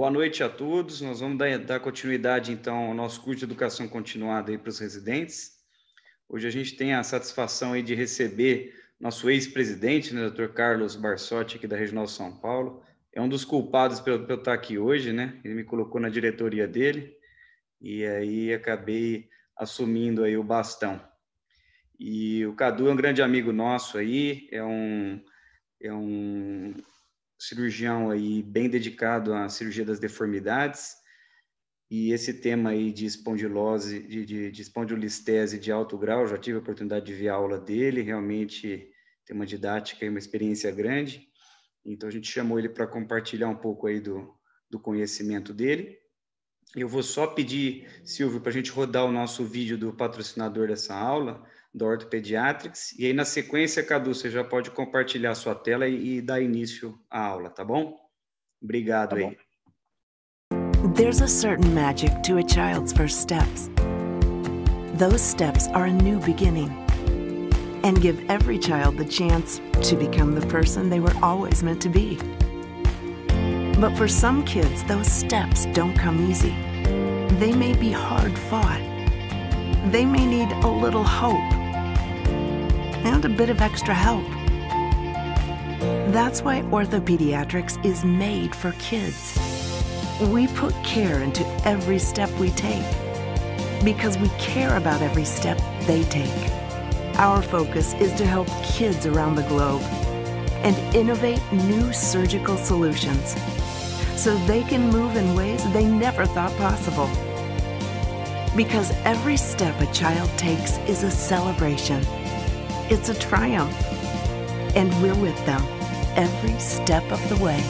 boa noite a todos. Nós vamos dar continuidade, então, ao nosso curso de Educação Continuada aí para os residentes. Hoje a gente tem a satisfação aí de receber nosso ex-presidente, né, Dr. Carlos Barsotti, aqui da Regional São Paulo. É um dos culpados por eu estar aqui hoje, né? Ele me colocou na diretoria dele e aí acabei assumindo aí o bastão. E o Cadu é um grande amigo nosso aí, é um cirurgião aí bem dedicado à cirurgia das deformidades, e esse tema aí de espondilose, de espondilolistese de alto grau, já tive a oportunidade de ver a aula dele, realmente tem uma didática e uma experiência grande, então a gente chamou ele para compartilhar um pouco aí do conhecimento dele. Eu vou só pedir, Silvio, para a gente rodar o nosso vídeo do patrocinador dessa aula, do Orthopediatrics, e aí na sequência, Cadu, você já pode compartilhar a sua tela e dar início à aula, tá bom? Obrigado aí. There's a certain magic to a child's first steps. Those steps are a new beginning and give every child the chance to become the person they were always meant to be. But for some kids, those steps don't come easy. They may be hard-fought. They may need a little hope and a bit of extra help. That's why Orthopediatrics is made for kids. We put care into every step we take because we care about every step they take. Our focus is to help kids around the globe and innovate new surgical solutions so they can move in ways they never thought possible. Because every step a child takes is a celebration. It's a triumph. And we're with them every step of the way.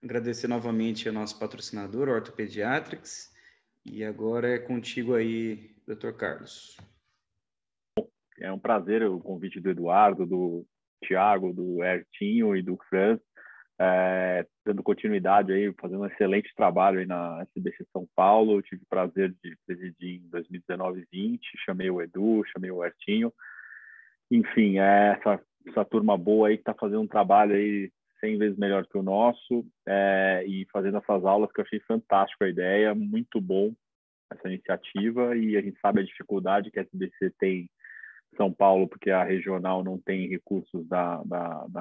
Agradecer novamente ao nosso patrocinador, Orthopediatrics, e agora é contigo aí, Dr. Carlos. É um prazer o convite do Eduardo, do Thiago, do Ertinho e do Franz, dando continuidade aí, fazendo um excelente trabalho aí na SBC São Paulo. Eu tive o prazer de presidir em 2019 e 20, chamei o Edu, chamei o Ertinho. Enfim, essa turma boa aí que está fazendo um trabalho aí 100 vezes melhor que o nosso, e fazendo essas aulas que eu achei fantástico a ideia, muito bom essa iniciativa, e a gente sabe a dificuldade que a SBC tem em São Paulo, porque a regional não tem recursos da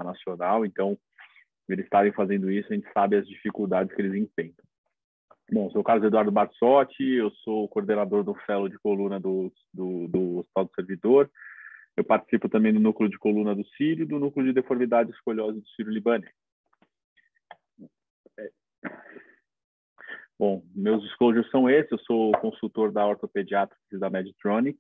nacional, então eles estarem fazendo isso, a gente sabe as dificuldades que eles enfrentam. Bom, sou o Carlos Eduardo Barsotti, eu sou o coordenador do Fellow de Coluna do Hospital do Servidor. Eu participo também do núcleo de coluna do Sírio e do núcleo de deformidade e escoliose do Sírio-Libanês. Bom, meus disclosures são esses. Eu sou consultor da Orthopediatrics e da Medtronic.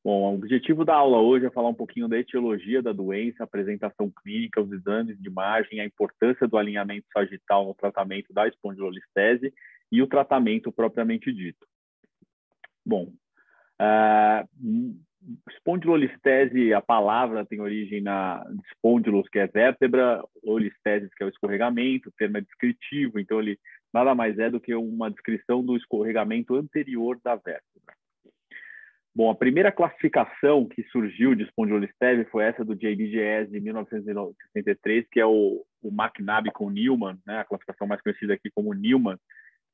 Bom, o objetivo da aula hoje é falar um pouquinho da etiologia da doença, a apresentação clínica, os exames de imagem, a importância do alinhamento sagital no tratamento da espondilolistese e o tratamento propriamente dito. Bom, espondilolistese, a palavra tem origem na espôndilos, que é vértebra, olisteses, que é o escorregamento, o termo é descritivo, então ele nada mais é do que uma descrição do escorregamento anterior da vértebra. Bom, a primeira classificação que surgiu de espondilolistese foi essa do J.B. Geese, de 1963, que é o McNabb com Newman, né, a classificação mais conhecida aqui como Newman,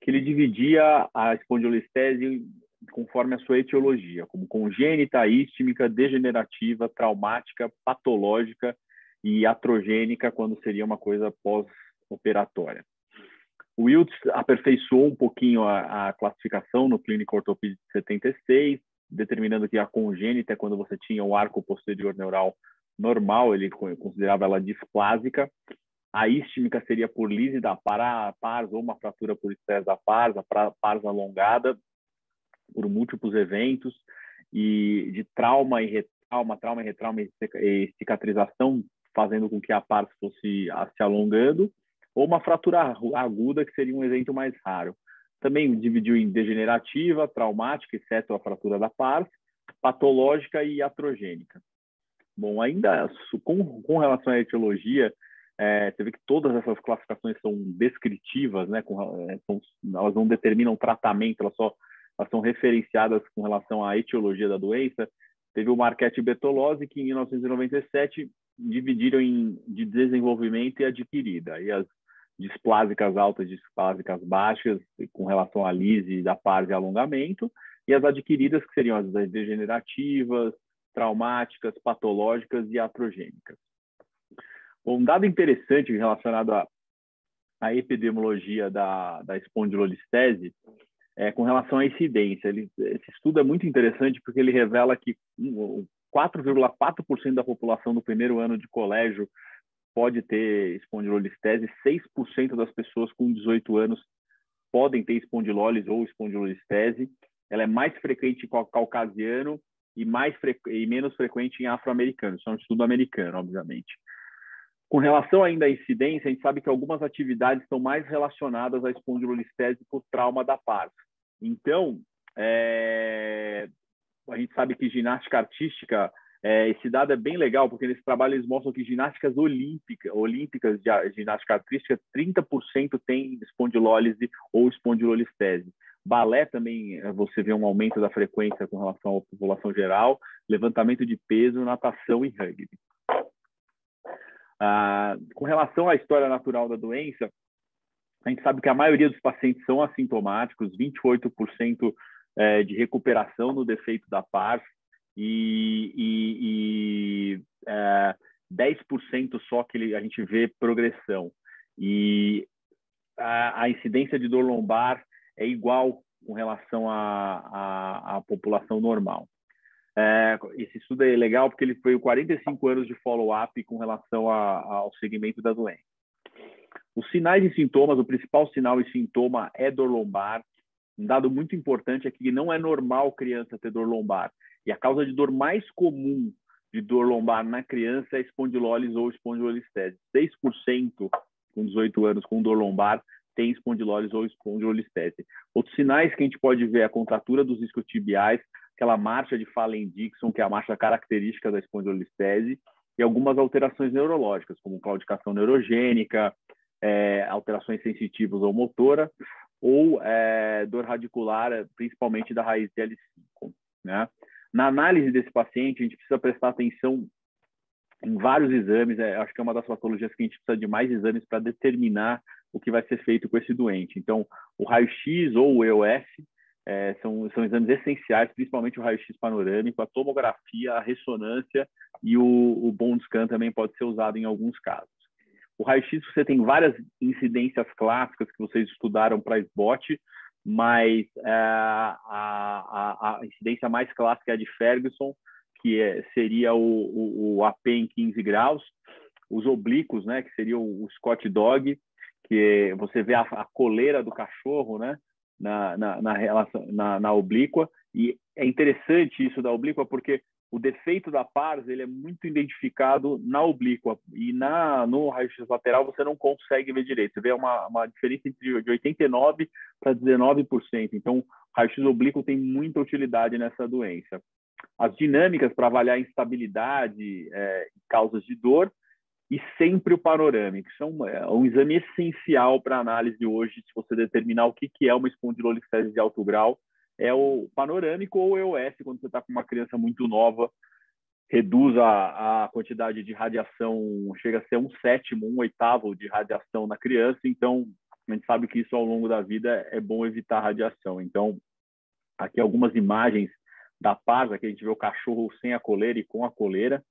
que ele dividia a espondilolistese conforme a sua etiologia, como congênita, istímica, degenerativa, traumática, patológica e atrogênica, quando seria uma coisa pós-operatória. O Wiltz aperfeiçoou um pouquinho a classificação no Clinical Orthopedics de 76, determinando que a congênita é quando você tinha o arco posterior neural normal, ele considerava ela displásica. A istímica seria por lise da pars ou uma fratura por estresse da pars, a pars alongada por múltiplos eventos, e de trauma e retrauma e cicatrização, fazendo com que a pars fosse se alongando, ou uma fratura aguda, que seria um evento mais raro. Também dividiu em degenerativa, traumática, exceto a fratura da pars, patológica e atrogênica. Bom, ainda com relação à etiologia, você vê que todas essas classificações são descritivas, né? Elas não determinam tratamento, elas são referenciadas com relação à etiologia da doença. Teve o Marquette e Bertolozzi, que em 1997 dividiram de desenvolvimento e adquirida. E as displásicas altas, displásicas baixas, com relação à lise da pars e alongamento, e as adquiridas, que seriam as degenerativas, traumáticas, patológicas e atrogênicas. Um dado interessante relacionado à epidemiologia da espondilolistese é com relação à incidência. Esse estudo é muito interessante porque ele revela que 4,4% da população do primeiro ano de colégio pode ter espondilolistese, 6% das pessoas com 18 anos podem ter espondilólise ou espondilolistese. Ela é mais frequente em caucasiano e menos frequente em afro-americano. Isso é um estudo americano, obviamente. Com relação ainda à incidência, a gente sabe que algumas atividades estão mais relacionadas à espondilolistese por trauma da pars. Então, a gente sabe que ginástica artística, esse dado é bem legal, porque nesse trabalho eles mostram que ginásticas olímpicas de ginástica artística, 30% tem espondilólise ou espondilolistese. Balé também, você vê um aumento da frequência com relação à população geral, levantamento de peso, natação e rugby. Com relação à história natural da doença, a gente sabe que a maioria dos pacientes são assintomáticos, 28% de recuperação no defeito da pars e 10% só que a gente vê progressão. E a incidência de dor lombar é igual com relação à população normal. Esse estudo é legal porque ele foi 45 anos de follow-up com relação ao segmento da doença. Os sinais e sintomas, o principal sinal e sintoma é dor lombar. Um dado muito importante é que não é normal criança ter dor lombar. E a causa de dor mais comum de dor lombar na criança é espondilólise ou espondilolistese. 6% com 18 anos com dor lombar tem espondilólise ou espondilolistese. Outros sinais que a gente pode ver é a contratura dos isquiotibiais, aquela marcha de Fallen-Dixon, que é a marcha característica da espondilolistese, e algumas alterações neurológicas, como claudicação neurogênica, alterações sensitivas ou motora, ou dor radicular, principalmente da raiz de L5. Né? Na análise desse paciente, a gente precisa prestar atenção em vários exames. Acho que é uma das patologias que a gente precisa de mais exames para determinar o que vai ser feito com esse doente. Então, o raio-x ou o EOS são exames essenciais, principalmente o raio-x panorâmico, a tomografia, a ressonância e o bone scan também pode ser usado em alguns casos. O raio-x, você tem várias incidências clássicas que vocês estudaram para SBOT, mas a incidência mais clássica é a de Ferguson, que seria o AP em 15 graus, os oblíquos, né, que seria o Scott Dog, que você vê a coleira do cachorro, né, na oblíqua, E é interessante isso da oblíqua, porque o defeito da pars ele é muito identificado na oblíqua, e no raio-x lateral você não consegue ver direito. Você vê uma diferença de 89% para 19%. Então, o raio-x oblíquo tem muita utilidade nessa doença. As dinâmicas para avaliar instabilidade, causas de dor, e sempre o panorâmico. Isso é um exame essencial para a análise hoje, se você determinar o que é uma espondilolistese de alto grau, é o panorâmico ou EOS, quando você está com uma criança muito nova, reduz a quantidade de radiação, chega a ser 1/7, 1/8 de radiação na criança, então a gente sabe que isso ao longo da vida é bom evitar a radiação. Então, aqui algumas imagens da pars, aqui a gente vê o cachorro sem a coleira e com a coleira.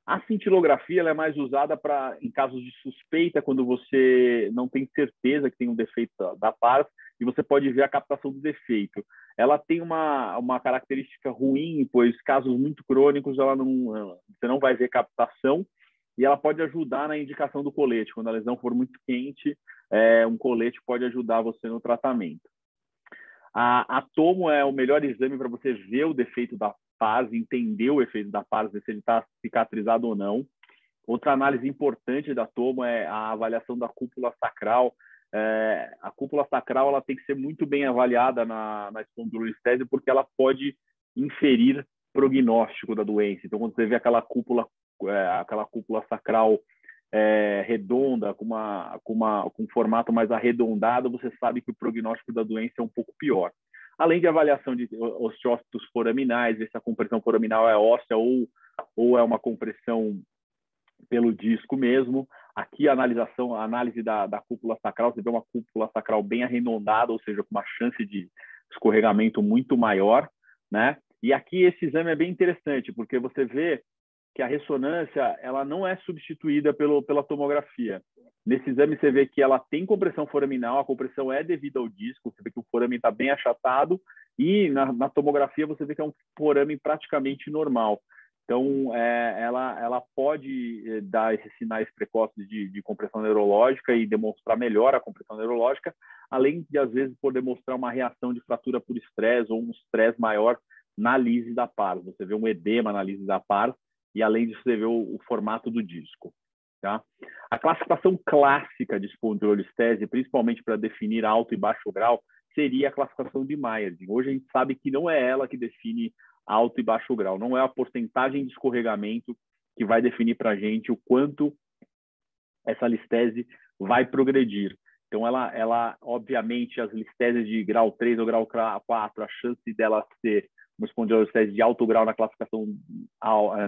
A cintilografia ela é mais usada em casos de suspeita, quando você não tem certeza que tem um defeito da pars, e você pode ver a captação do defeito. Ela tem uma característica ruim, pois casos muito crônicos você não vai ver captação, e ela pode ajudar na indicação do colete. Quando a lesão for muito quente, um colete pode ajudar você no tratamento. A tomo é o melhor exame para você ver o defeito da pars, entender o efeito da pars, ver se ele está cicatrizado ou não. Outra análise importante da tomo é a avaliação da cúpula sacral. A cúpula sacral ela tem que ser muito bem avaliada na espondilolistese, porque ela pode inferir prognóstico da doença. Então, quando você vê aquela cúpula sacral redonda, com um formato mais arredondado, você sabe que o prognóstico da doença é um pouco pior. Além de avaliação de osteócitos foraminais, ver se a compressão foraminal é óssea ou é uma compressão pelo disco mesmo. Aqui a análise da cúpula sacral, você vê uma cúpula sacral bem arredondada, ou seja, com uma chance de escorregamento muito maior, né? E aqui esse exame é bem interessante, porque você vê que a ressonância ela não é substituída pela tomografia. Nesse exame você vê que ela tem compressão foraminal, a compressão é devida ao disco, você vê que o forame está bem achatado, e na tomografia você vê que é um forame praticamente normal. Então, ela pode dar esses sinais precoces de compressão neurológica e demonstrar melhor a compressão neurológica, além de, às vezes, poder mostrar uma reação de fratura por estresse ou um estresse maior na lise da pars. Você vê um edema na lise da pars e, além disso, você vê o formato do disco. Tá? A classificação clássica de espondilolistese, principalmente para definir alto e baixo grau, seria a classificação de Myers. Hoje a gente sabe que não é ela que define alto e baixo grau, não é a porcentagem de escorregamento que vai definir para a gente o quanto essa listese vai progredir. Então, ela obviamente, as listeses de grau 3 ou grau 4, a chance dela ser uma espondilolistese de alto grau na classificação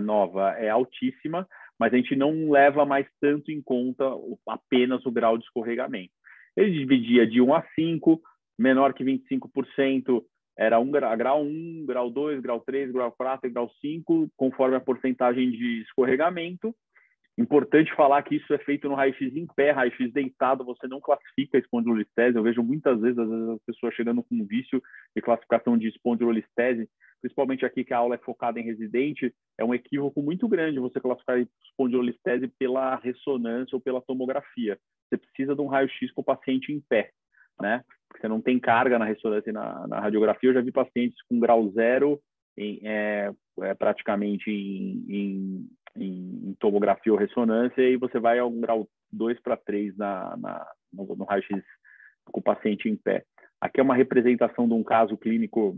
nova é altíssima, mas a gente não leva mais tanto em conta apenas o grau de escorregamento. Ele dividia de 1 a 5, menor que 25%, era grau 1, grau 2, grau 3, grau 4 e grau 5, conforme a porcentagem de escorregamento. Importante falar que isso é feito no raio-x em pé, raio-x deitado, você não classifica a espondilolistese. Eu vejo muitas vezes, às vezes, as pessoas chegando com um vício de classificação de espondilolistese, principalmente aqui que a aula é focada em residente, é um equívoco muito grande você classificar a espondilolistese pela ressonância ou pela tomografia. Você precisa de um raio-x com o paciente em pé, né? Porque você não tem carga na ressonância e na radiografia. Eu já vi pacientes com grau 0 praticamente em tomografia ou ressonância, e você vai a um grau 2 para 3 no raio-x com o paciente em pé. Aqui é uma representação de um caso clínico,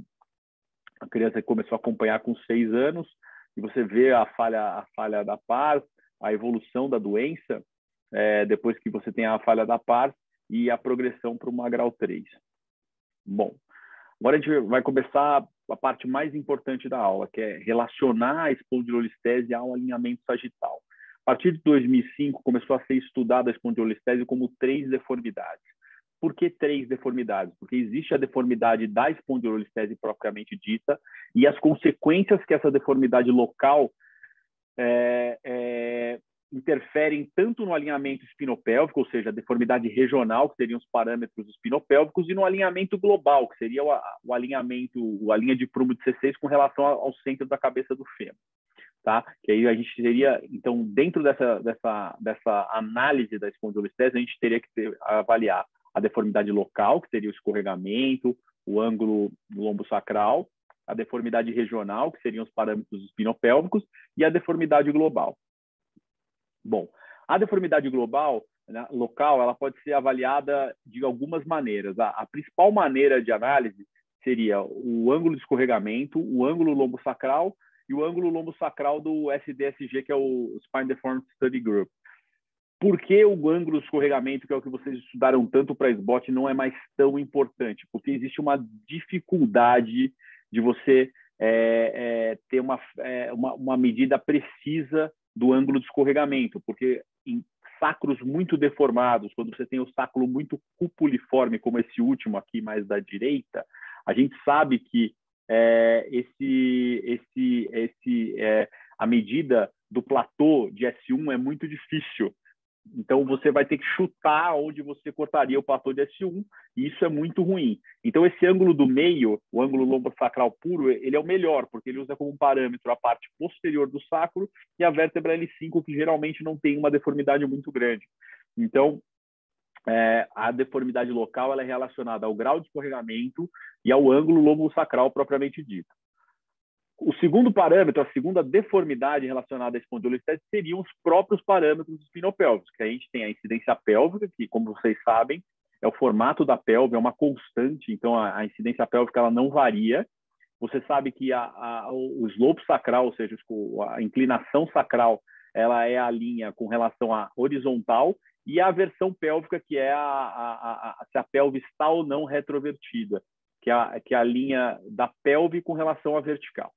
a criança que começou a acompanhar com 6 anos, e você vê a falha da pars, a evolução da doença, depois que você tem a falha da pars, e a progressão para uma grau 3. Bom, agora a gente vai começar a parte mais importante da aula, que é relacionar a espondilolistese ao alinhamento sagital. A partir de 2005, começou a ser estudada a espondilolistese como 3 deformidades. Por que 3 deformidades? Porque existe a deformidade da espondilolistese propriamente dita e as consequências que essa deformidade local interferem tanto no alinhamento espinopélvico, ou seja, a deformidade regional, que seriam os parâmetros espinopélvicos, e no alinhamento global, que seria a linha de prumo de C6 com relação ao centro da cabeça do fêmur. Tá? Que aí a gente teria, então, dentro dessa análise da espondilolistese, a gente teria que avaliar a deformidade local, que seria o escorregamento, o ângulo lombosacral, a deformidade regional, que seriam os parâmetros espinopélvicos, e a deformidade global. Bom, a deformidade global, né, local, ela pode ser avaliada de algumas maneiras. A principal maneira de análise seria o ângulo de escorregamento, o ângulo lombosacral e o ângulo lombosacral do SDSG, que é o Spine Deformity Study Group. Por que o ângulo de escorregamento, que é o que vocês estudaram tanto para SBOT, não é mais tão importante? Porque existe uma dificuldade de você ter uma medida precisa do ângulo de escorregamento, porque em sacros muito deformados, quando você tem o sacro muito cupuliforme, como esse último aqui, mais da direita, a gente sabe que a medida do platô de S1 é muito difícil. Então, você vai ter que chutar onde você cortaria o platô de S1, e isso é muito ruim. Então, esse ângulo do meio, o ângulo lombosacral puro, ele é o melhor, porque ele usa como parâmetro a parte posterior do sacro e a vértebra L5, que geralmente não tem uma deformidade muito grande. Então, a deformidade local ela é relacionada ao grau de escorregamento e ao ângulo lombosacral propriamente dito. O segundo parâmetro, a segunda deformidade relacionada à espondilolistese seriam os próprios parâmetros espinopélvicos, que a gente tem a incidência pélvica, que, como vocês sabem, é o formato da pelve, é uma constante, então a incidência pélvica ela não varia. Você sabe que o slope sacral, ou seja, a inclinação sacral, ela é a linha com relação à horizontal, e a versão pélvica, que é se a pelve está ou não retrovertida, que é a linha da pelve com relação à vertical.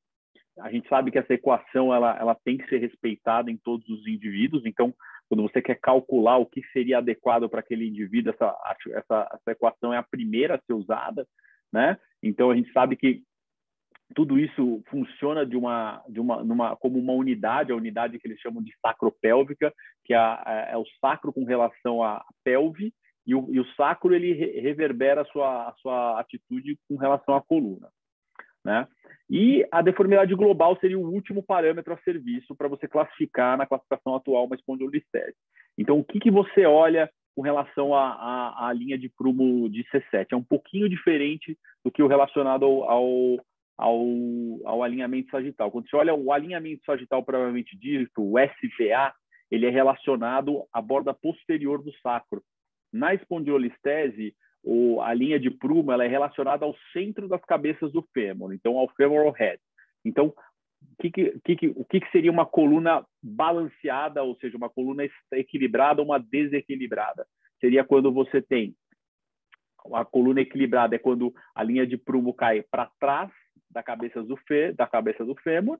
A gente sabe que essa equação ela tem que ser respeitada em todos os indivíduos. Então, quando você quer calcular o que seria adequado para aquele indivíduo, essa equação é a primeira a ser usada, né? Então, a gente sabe que tudo isso funciona como uma unidade, a unidade que eles chamam de sacropélvica, que é o sacro com relação à pelve, e o sacro ele reverbera a sua atitude com relação à coluna, né? E a deformidade global seria o último parâmetro a ser visto para você classificar na classificação atual uma espondilolistese. Então, o que você olha com relação à linha de prumo de C7? É um pouquinho diferente do que o relacionado ao alinhamento sagital. Quando você olha o alinhamento sagital propriamente dito, o SVA, ele é relacionado à borda posterior do sacro. Na espondilolistese, a linha de prumo ela é relacionada ao centro das cabeças do fêmur, então ao femoral head. Então, o que seria uma coluna balanceada, ou seja, uma coluna equilibrada ou uma desequilibrada? Seria quando você tem a coluna equilibrada, é quando a linha de prumo cai para trás da cabeça do fêmur,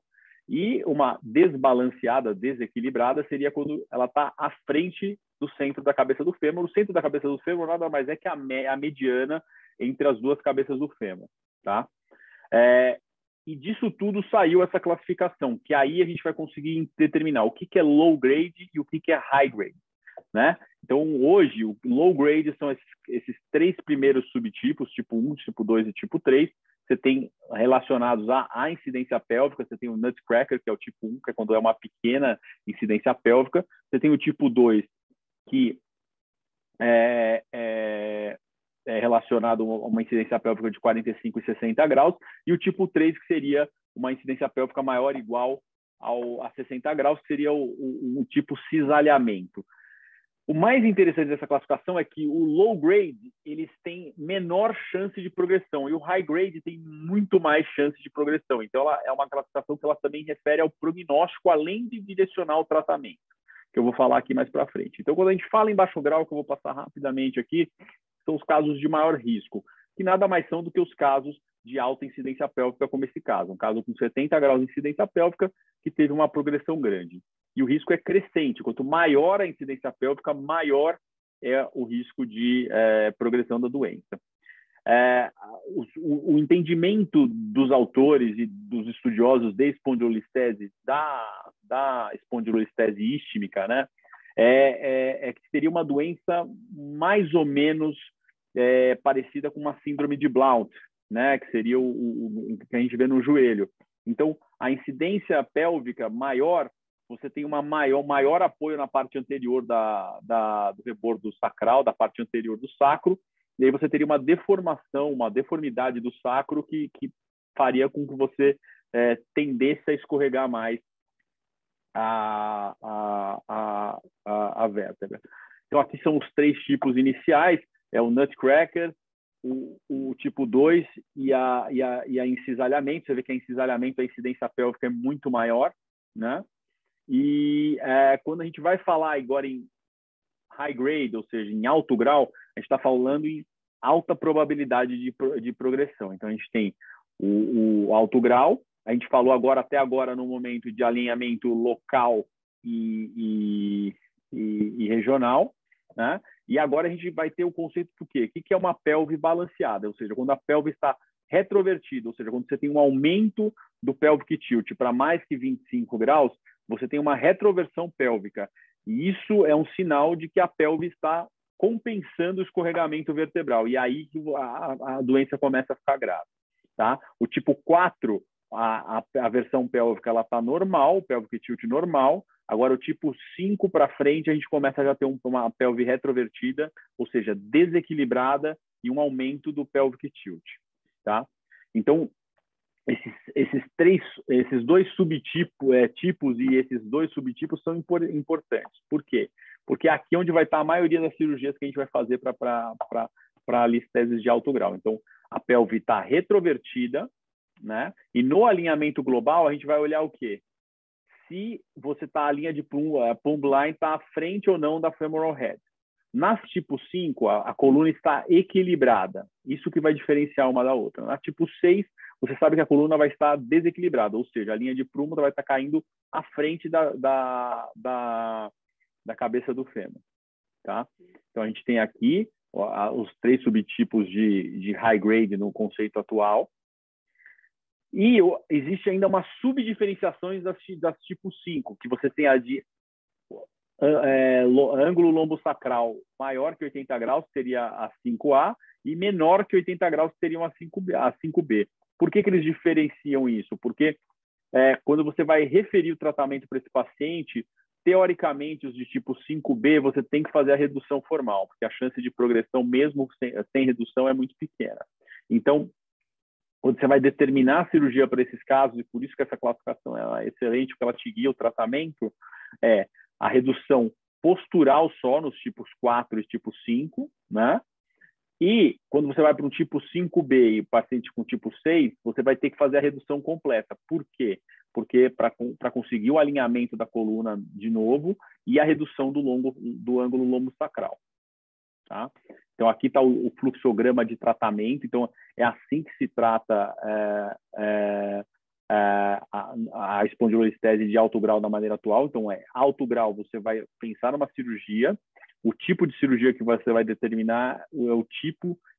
e uma desbalanceada, desequilibrada, seria quando ela está à frente do centro da cabeça do fêmur. O centro da cabeça do fêmur nada mais é que a mediana entre as duas cabeças do fêmur, tá? E disso tudo saiu essa classificação, que aí a gente vai conseguir determinar o que é low grade e o que é high grade, né? Então, hoje, o low grade são esses três primeiros subtipos, tipo 1, tipo 2 e tipo 3. Você tem relacionados à incidência pélvica, você tem o nutcracker, que é o tipo 1, que é quando é uma pequena incidência pélvica. Você tem o tipo 2, que é relacionado a uma incidência pélvica de 45 e 60 graus, e o tipo 3, que seria uma incidência pélvica maior ou igual a 60 graus, que seria o tipo cisalhamento. O mais interessante dessa classificação é que o low grade eles têm menor chance de progressão e o high grade tem muito mais chance de progressão. Então, ela é uma classificação que ela também refere ao prognóstico, além de direcionar o tratamento, que eu vou falar aqui mais para frente. Então, quando a gente fala em baixo grau, que eu vou passar rapidamente aqui, são os casos de maior risco, que nada mais são do que os casos de alta incidência pélvica, como esse caso. Um caso com 70 graus de incidência pélvica que teve uma progressão grande. E o risco é crescente. Quanto maior a incidência pélvica, maior é o risco de progressão da doença. O entendimento dos autores e dos estudiosos de espondilolistese, da espondilolistese isquímica, né, que seria uma doença mais ou menos parecida com uma síndrome de Blount, né, que seria o que a gente vê no joelho. Então, a incidência pélvica maior, você tem maior apoio na parte anterior do rebordo sacral, da parte anterior do sacro, e aí você teria uma deformação, uma deformidade do sacro que faria com que você tendesse a escorregar mais a vértebra. Então, aqui são os 3 tipos iniciais, é o nutcracker, o tipo 2 e a incisalhamento. Você vê que a incisalhamento, a incidência pélvica é muito maior, né? E quando a gente vai falar agora em high grade, ou seja, em alto grau, a gente está falando em alta probabilidade de progressão. Então, a gente tem o alto grau, a gente falou até agora no momento de alinhamento local e regional, né? E agora a gente vai ter o conceito do quê? O que é uma pelve balanceada? Ou seja, quando a pelve está retrovertida, ou seja, quando você tem um aumento do pelvic tilt para mais que 25 graus, você tem uma retroversão pélvica. E isso é um sinal de que a pelve está compensando o escorregamento vertebral. E aí a doença começa a ficar grave. Tá? O tipo 4, a versão pélvica está normal, o pelvic tilt normal. Agora, o tipo 5 para frente, a gente começa a já ter uma pelve retrovertida, ou seja, desequilibrada e um aumento do pelvic tilt. Tá? Então, esses 2 tipos e esses 2 subtipos são importantes. Por quê? Porque aqui é onde vai estar a maioria das cirurgias que a gente vai fazer para listeses de alto grau. Então, a pelve está retrovertida, né? E no alinhamento global, a gente vai olhar o quê? Se você está a linha de plumb line está à frente ou não da femoral head. Nas tipo 5, a coluna está equilibrada. Isso que vai diferenciar uma da outra. Na tipo 6, você sabe que a coluna vai estar desequilibrada, ou seja, a linha de plumb vai estar caindo à frente da cabeça do fêmur. Tá? Então, a gente tem aqui os 3 subtipos de high grade no conceito atual. E existe ainda uma subdiferenciação das tipo 5, que você tem a de ângulo lombosacral maior que 80 graus, seria a 5A, e menor que 80 graus, seriam a 5B. Por que eles diferenciam isso? Porque quando você vai referir o tratamento para esse paciente, teoricamente, os de tipo 5B, você tem que fazer a redução formal, porque a chance de progressão, mesmo sem redução, é muito pequena. Então, quando você vai determinar a cirurgia para esses casos, e por isso que essa classificação é excelente, porque ela te guia o tratamento, a redução postural só nos tipos 4 e tipo 5, né? E quando você vai para um tipo 5B e paciente com tipo 6, você vai ter que fazer a redução completa. Por quê? Porque para conseguir o alinhamento da coluna de novo e a redução do ângulo lombosacral. Tá? Então, aqui está o fluxograma de tratamento. Então, é assim que se trata a espondilolistese de alto grau da maneira atual. Então, alto grau, você vai pensar numa cirurgia. O tipo de cirurgia que você vai determinar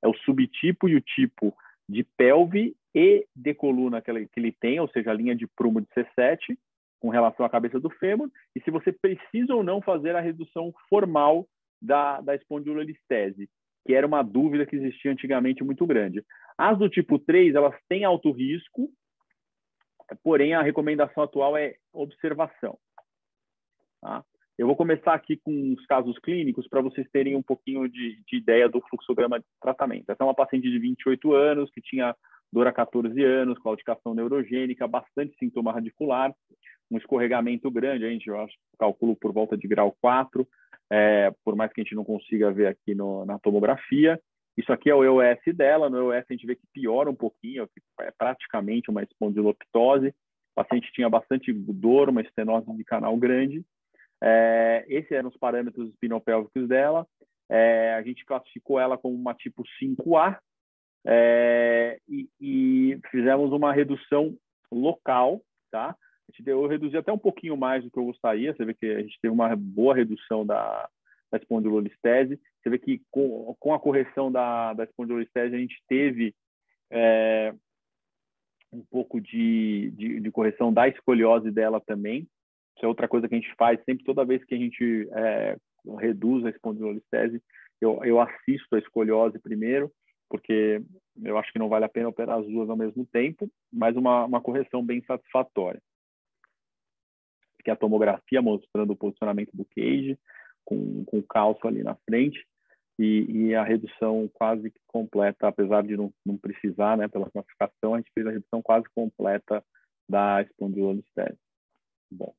é o subtipo e o tipo de pelve e de coluna que ele tem, ou seja, a linha de prumo de C7 com relação à cabeça do fêmur, e se você precisa ou não fazer a redução formal da espondilolistese, que era uma dúvida que existia antigamente muito grande. As do tipo 3, elas têm alto risco, porém a recomendação atual é observação. Tá? Eu vou começar aqui com os casos clínicos para vocês terem um pouquinho de ideia do fluxograma de tratamento. Essa é uma paciente de 28 anos que tinha dor há 14 anos, claudicação neurogênica, bastante sintoma radicular, um escorregamento grande, a gente calcula por volta de grau 4, por mais que a gente não consiga ver aqui na tomografia. Isso aqui é o EOS dela. No EOS a gente vê que piora um pouquinho, é praticamente uma espondiloptose. O paciente tinha bastante dor, uma estenose de canal grande. Esses eram os parâmetros espinopélvicos dela. A gente classificou ela como uma tipo 5A e fizemos uma redução local, tá? Eu reduzi até um pouquinho mais do que eu gostaria. Você vê que a gente teve uma boa redução da espondilolistese. Você vê que com a correção da espondilolistese a gente teve um pouco de correção da escoliose dela também. Isso é outra coisa que a gente faz sempre, toda vez que a gente reduz a espondilolistese, eu assisto a escoliose primeiro, porque eu acho que não vale a pena operar as duas ao mesmo tempo, mas uma correção bem satisfatória. Que é a tomografia mostrando o posicionamento do cage, com o calço ali na frente. e a redução quase que completa, apesar de não precisar, né, pela classificação, a gente fez a redução quase completa da espondilolistese. Bom,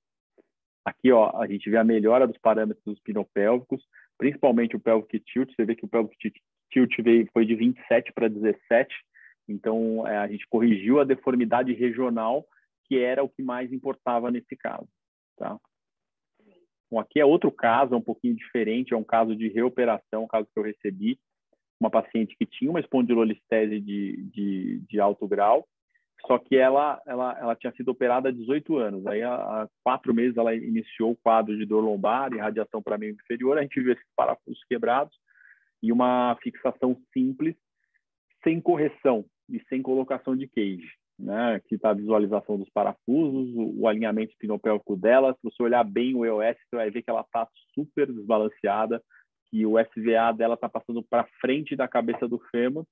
aqui, ó, a gente vê a melhora dos parâmetros dos espinopélvicos, principalmente o pelvic tilt. Você vê que o pelvic tilt foi de 27 para 17, então a gente corrigiu a deformidade regional, que era o que mais importava nesse caso, tá? Bom, aqui é outro caso, é um pouquinho diferente, é um caso de reoperação, um caso que eu recebi, uma paciente que tinha uma espondilolistese de alto grau, só que ela tinha sido operada há 18 anos. Aí, há 4 meses, ela iniciou o quadro de dor lombar e radiação para membro inferior. A gente viu esses parafusos quebrados e uma fixação simples, sem correção e sem colocação de cage, né? Aqui está a visualização dos parafusos, o alinhamento espinopélvico dela. Se você olhar bem o EOS, você vai ver que ela está super desbalanceada, que o SVA dela está passando para frente da cabeça do fêmur,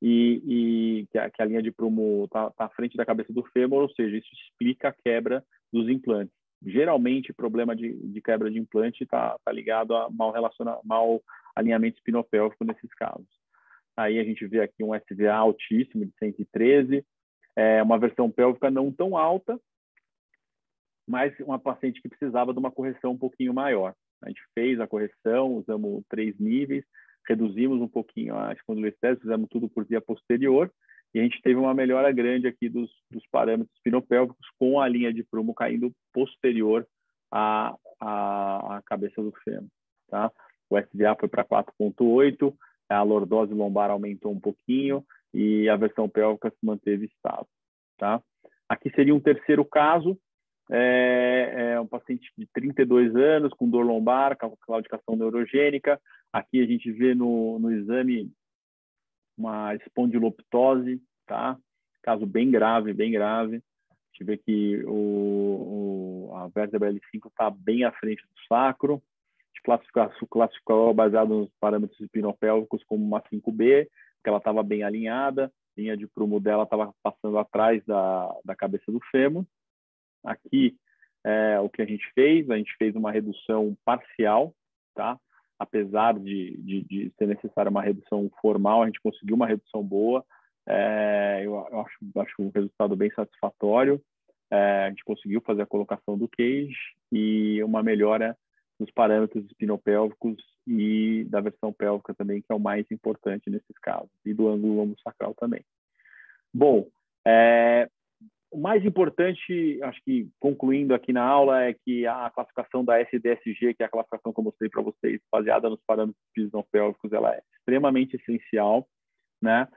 e que a linha de prumo está à frente da cabeça do fêmur, ou seja, isso explica a quebra dos implantes. Geralmente, problema de quebra de implante está ligado a mau alinhamento espinopélvico nesses casos. Aí a gente vê aqui um SVA altíssimo, de 113, uma versão pélvica não tão alta, mas uma paciente que precisava de uma correção um pouquinho maior. A gente fez a correção, usamos 3 níveis, reduzimos um pouquinho a espondilolistese, fizemos tudo por via posterior, e a gente teve uma melhora grande aqui dos parâmetros espinopélvicos, com a linha de prumo caindo posterior à cabeça do fêmur, tá? O SVA foi para 4,8, a lordose lombar aumentou um pouquinho, e a versão pélvica se manteve estável, tá? Aqui seria um terceiro caso, um paciente de 32 anos, com dor lombar, claudicação neurogênica. Aqui a gente vê no exame uma espondiloptose, tá? Caso bem grave, bem grave. A gente vê que a vértebra L5 está bem à frente do sacro. A gente classificou baseado nos parâmetros espinopélvicos como uma 5B, que ela estava bem alinhada, a linha de prumo dela estava passando atrás da cabeça do fêmur. Aqui o que a gente fez uma redução parcial, tá? Apesar de ser necessária uma redução formal, a gente conseguiu uma redução boa. Eu acho um resultado bem satisfatório. A gente conseguiu fazer a colocação do cage e uma melhora dos parâmetros espinopélvicos e da versão pélvica também, que é o mais importante nesses casos, e do ângulo lombosacral também. Bom, o mais importante, acho que concluindo aqui na aula, é que a classificação da SDSG, que é a classificação que eu mostrei para vocês, baseada nos parâmetros espinopélvicos, ela é extremamente essencial, né?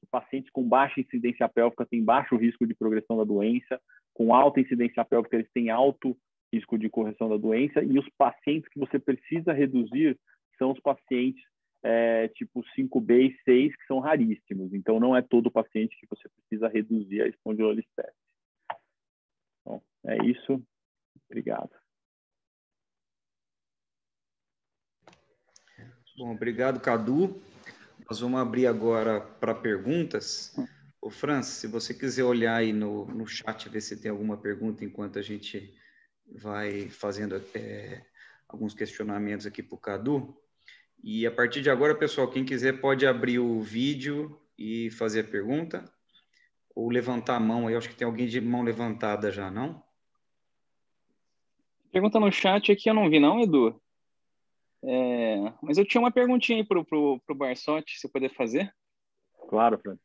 Que pacientes com baixa incidência pélvica têm baixo risco de progressão da doença, com alta incidência pélvica eles têm alto risco de correção da doença, e os pacientes que você precisa reduzir são os pacientes tipo 5B e 6, que são raríssimos. Então, não é todo paciente que você precisa reduzir a espondilolistese. Bom, é isso. Obrigado. Bom, obrigado, Cadu. Nós vamos abrir agora para perguntas. Ô, Francis, se você quiser olhar aí no chat, ver se tem alguma pergunta enquanto a gente vai fazendo alguns questionamentos aqui para o Cadu. E a partir de agora, pessoal, quem quiser pode abrir o vídeo e fazer a pergunta, ou levantar a mão. Eu acho que tem alguém de mão levantada já, não? Pergunta no chat aqui eu não vi não, Edu. Mas eu tinha uma perguntinha aí pro Barsotti, se eu puder fazer. Claro, Fran.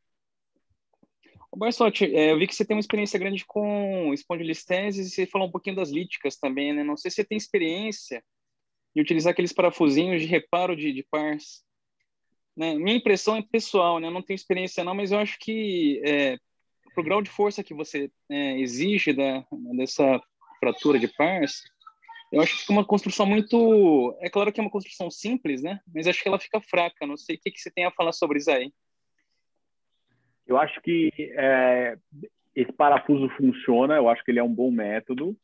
Barsotti, eu vi que você tem uma experiência grande com espondilolistese e você falou um pouquinho das líticas também, né? Não sei se você tem experiência de utilizar aqueles parafusinhos de reparo de pars. Né? Minha impressão é pessoal, né? Eu não tenho experiência não, mas eu acho que pro grau de força que você exige dessa fratura de pars, eu acho que fica uma construção muito... É claro que é uma construção simples, né? Mas acho que ela fica fraca. Não sei o que você tem a falar sobre isso aí. Eu acho que esse parafuso funciona, eu acho que ele é um bom método,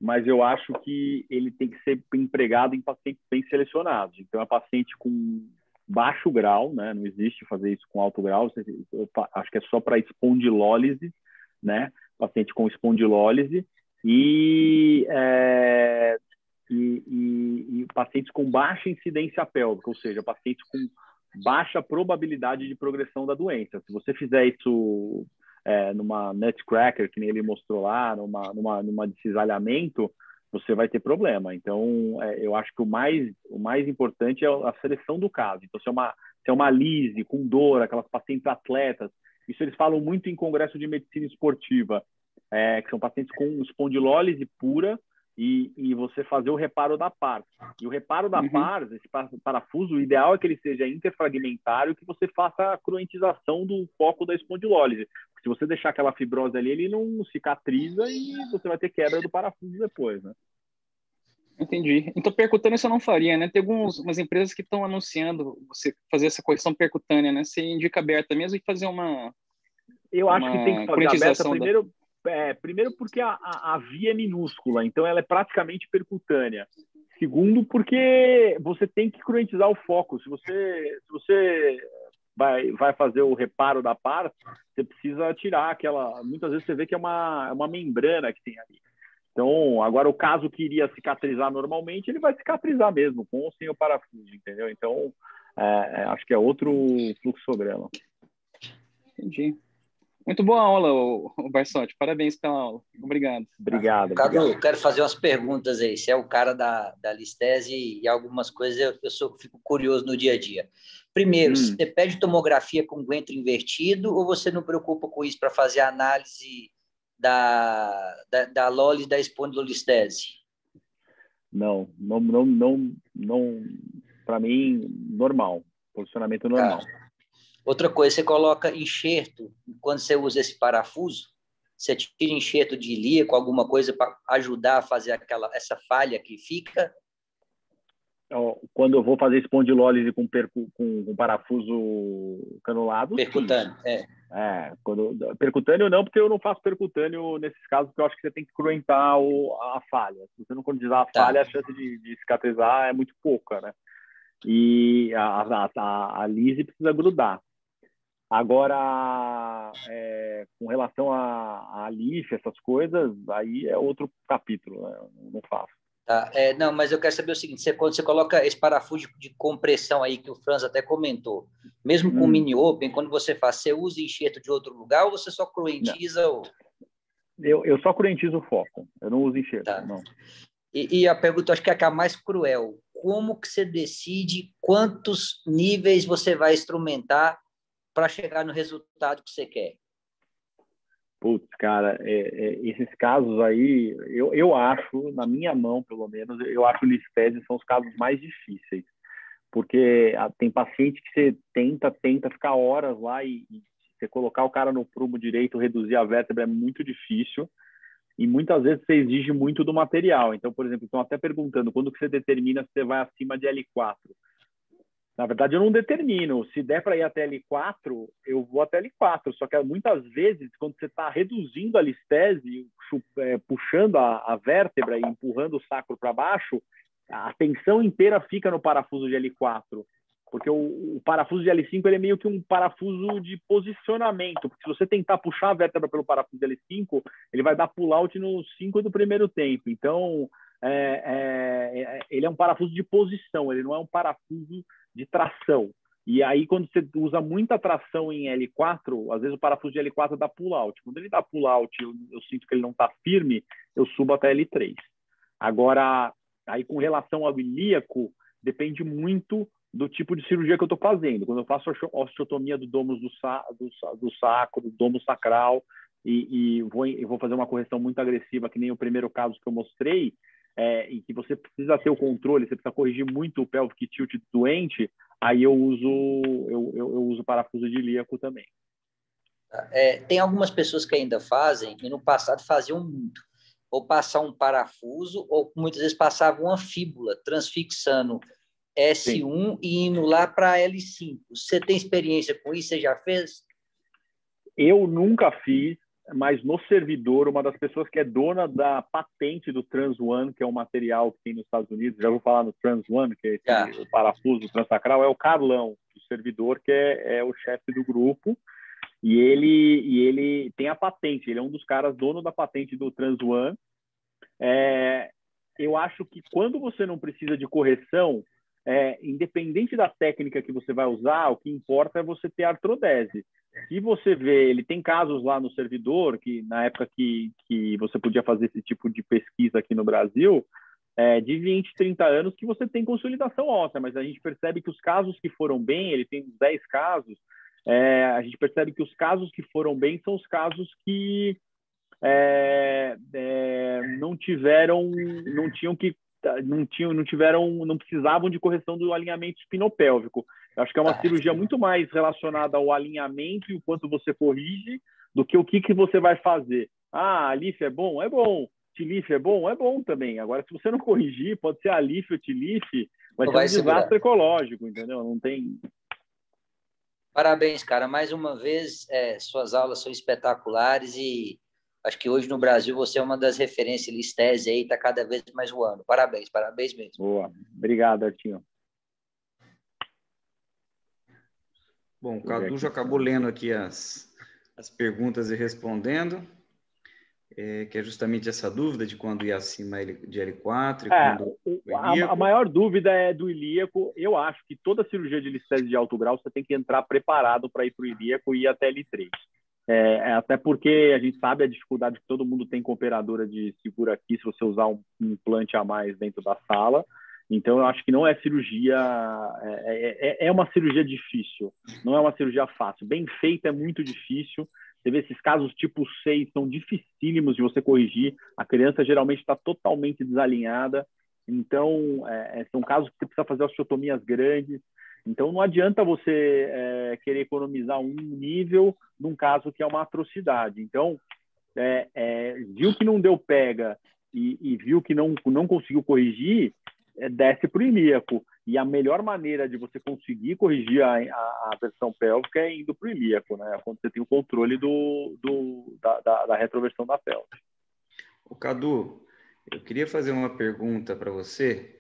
mas eu acho que ele tem que ser empregado em pacientes bem selecionados. Então, é paciente com baixo grau, né? Não existe fazer isso com alto grau, eu acho que é só para espondilólise, né? Paciente com espondilólise, e e pacientes com baixa incidência pélvica, ou seja, pacientes com baixa probabilidade de progressão da doença. Se você fizer isso numa nutcracker, que nem ele mostrou lá, numa de cisalhamento, você vai ter problema. Então, eu acho que o mais importante é a seleção do caso. Então, se é uma lise com dor, aquelas pacientes atletas, isso eles falam muito em congresso de medicina esportiva, que são pacientes com espondilólise pura, e você fazer o reparo da pars. E o reparo da pars, esse parafuso, o ideal é que ele seja interfragmentário, que você faça a cruentização do foco da espondilólise. Porque se você deixar aquela fibrose ali, ele não cicatriza e você vai ter quebra do parafuso depois, né? Entendi. Então, percutânea você não faria, né? Tem umas empresas que estão anunciando você fazer essa correção percutânea, né? Você indica aberta mesmo e fazer Eu acho que tem que fazer aberta primeiro... Primeiro porque a via é minúscula, então ela é praticamente percutânea. Segundo, porque você tem que cruentizar o foco. Se você vai fazer o reparo da parte, você precisa tirar aquela... Muitas vezes você vê que é uma membrana que tem ali. Então, agora o caso que iria cicatrizar normalmente, ele vai cicatrizar mesmo, com ou sem o parafuso, entendeu? Então, acho que é outro fluxograma. Entendi. Muito boa aula, o Barsotti. Parabéns pela aula. Obrigado. Obrigado. Cadu, quero fazer umas perguntas aí. Você é o cara da listese e algumas coisas eu fico curioso no dia a dia. Primeiro, você pede tomografia com guento invertido ou você não preocupa com isso para fazer a análise da LOLIS da espondilolistese? Não. Para mim, normal. Posicionamento normal. Outra coisa, você coloca enxerto, quando você usa esse parafuso, você tira enxerto de ilíaco, alguma coisa para ajudar a fazer essa falha que fica? Quando eu vou fazer espondilólise com parafuso canulado, percutâneo, percutâneo não, porque eu não faço percutâneo nesses casos, porque eu acho que você tem que cruentar a falha. Se você não cruentizar a falha, a chance de cicatrizar é muito pouca, né? E a lise precisa grudar. Agora, com relação a life, essas coisas, aí é outro capítulo, né? Eu não faço. Tá. Não, mas eu quero saber o seguinte, quando você coloca esse parafuso de compressão aí, que o Franz até comentou, mesmo com mini open, quando você faz, você usa enxerto de outro lugar ou você só cruentiza? Eu só cruentizo o foco, eu não uso enxerto, tá. Não. E a pergunta, acho que é a mais cruel, como que você decide quantos níveis você vai instrumentar para chegar no resultado que você quer? Putz, cara, esses casos aí, eu acho, na minha mão, pelo menos, eu acho que listese são os casos mais difíceis. Porque tem paciente que você tenta ficar horas lá e você colocar o cara no prumo direito, reduzir a vértebra é muito difícil. E muitas vezes você exige muito do material. Então, por exemplo, estão até perguntando quando que você determina se você vai acima de L4. Na verdade, eu não determino. Se der para ir até L4, eu vou até L4. Só que muitas vezes, quando você está reduzindo a listese, puxando a vértebra e empurrando o sacro para baixo, a tensão inteira fica no parafuso de L4. Porque o parafuso de L5 ele é meio que um parafuso de posicionamento. Porque se você tentar puxar a vértebra pelo parafuso de L5, ele vai dar pull-out no 5 do primeiro tempo. Então, ele é um parafuso de posição, ele não é um parafuso de tração. E aí, quando você usa muita tração em L4, às vezes o parafuso de L4 dá pull-out. Quando ele dá pull-out, eu sinto que ele não está firme, eu subo até L3. Agora, aí com relação ao ilíaco, depende muito do tipo de cirurgia que eu estou fazendo. Quando eu faço osteotomia do domus do sacro, do domo sacral, e vou fazer uma correção muito agressiva, que nem o primeiro caso que eu mostrei, em que você precisa ter o controle, você precisa corrigir muito o pelvic tilt doente, aí eu uso parafuso de ilíaco também. Tem algumas pessoas que ainda fazem, e no passado faziam muito, ou passar um parafuso, ou muitas vezes passavam uma fíbula, transfixando S1 Sim. e indo lá para L5. Você tem experiência com isso? Você já fez? Eu nunca fiz, mas no servidor, uma das pessoas que é dona da patente do Trans One, que é um material que tem nos Estados Unidos, já vou falar no Trans One, que é o parafuso transacral, é o Carlão, do servidor, que é o chefe do grupo, e ele tem a patente, ele é um dos caras dono da patente do Trans One. eu acho que quando você não precisa de correção, independente da técnica que você vai usar, o que importa é você ter artrodese. Se você vê, ele tem casos lá no servidor, que na época que você podia fazer esse tipo de pesquisa aqui no Brasil, de 20, 30 anos que você tem consolidação óssea, mas a gente percebe que os casos que foram bem, ele tem 10 casos, a gente percebe que os casos que foram bem são os casos que não precisavam de correção do alinhamento espinopélvico. Eu acho que é uma cirurgia muito mais relacionada ao alinhamento e o quanto você corrige do que o que você vai fazer. Ah, a LIF é bom? É bom. TLIF é bom? É bom também. Agora, se você não corrigir, pode ser a LIF ou TLIF, vai ser um desastre ecológico, entendeu? Não tem... Parabéns, cara. Mais uma vez, suas aulas são espetaculares e acho que hoje no Brasil você é uma das referências listese aí, está cada vez mais voando. Parabéns, parabéns mesmo. Boa. Obrigado, Artinho. Bom, o Cadu já acabou lendo aqui as perguntas e respondendo, que é justamente essa dúvida de quando ia acima de L4 e quando a maior dúvida é do ilíaco. Eu acho que toda cirurgia de listese de alto grau você tem que entrar preparado para ir para o ilíaco e ir até L3. Até porque a gente sabe a dificuldade que todo mundo tem com operadora de segura aqui se você usar um implante a mais dentro da sala. Então, eu acho que não é cirurgia... É uma cirurgia difícil, não é uma cirurgia fácil. Bem feita é muito difícil. Você vê esses casos tipo 6, são dificílimos de você corrigir. A criança geralmente está totalmente desalinhada. Então, são casos que você precisa fazer osteotomias grandes. Então, não adianta você querer economizar um nível num caso que é uma atrocidade. Então, viu que não deu pega e viu que não conseguiu corrigir, desce para o ilíaco. E a melhor maneira de você conseguir corrigir a versão pélvica é indo para o ilíaco, né? Quando você tem o controle da retroversão da pelve. O Cadu, eu queria fazer uma pergunta para você,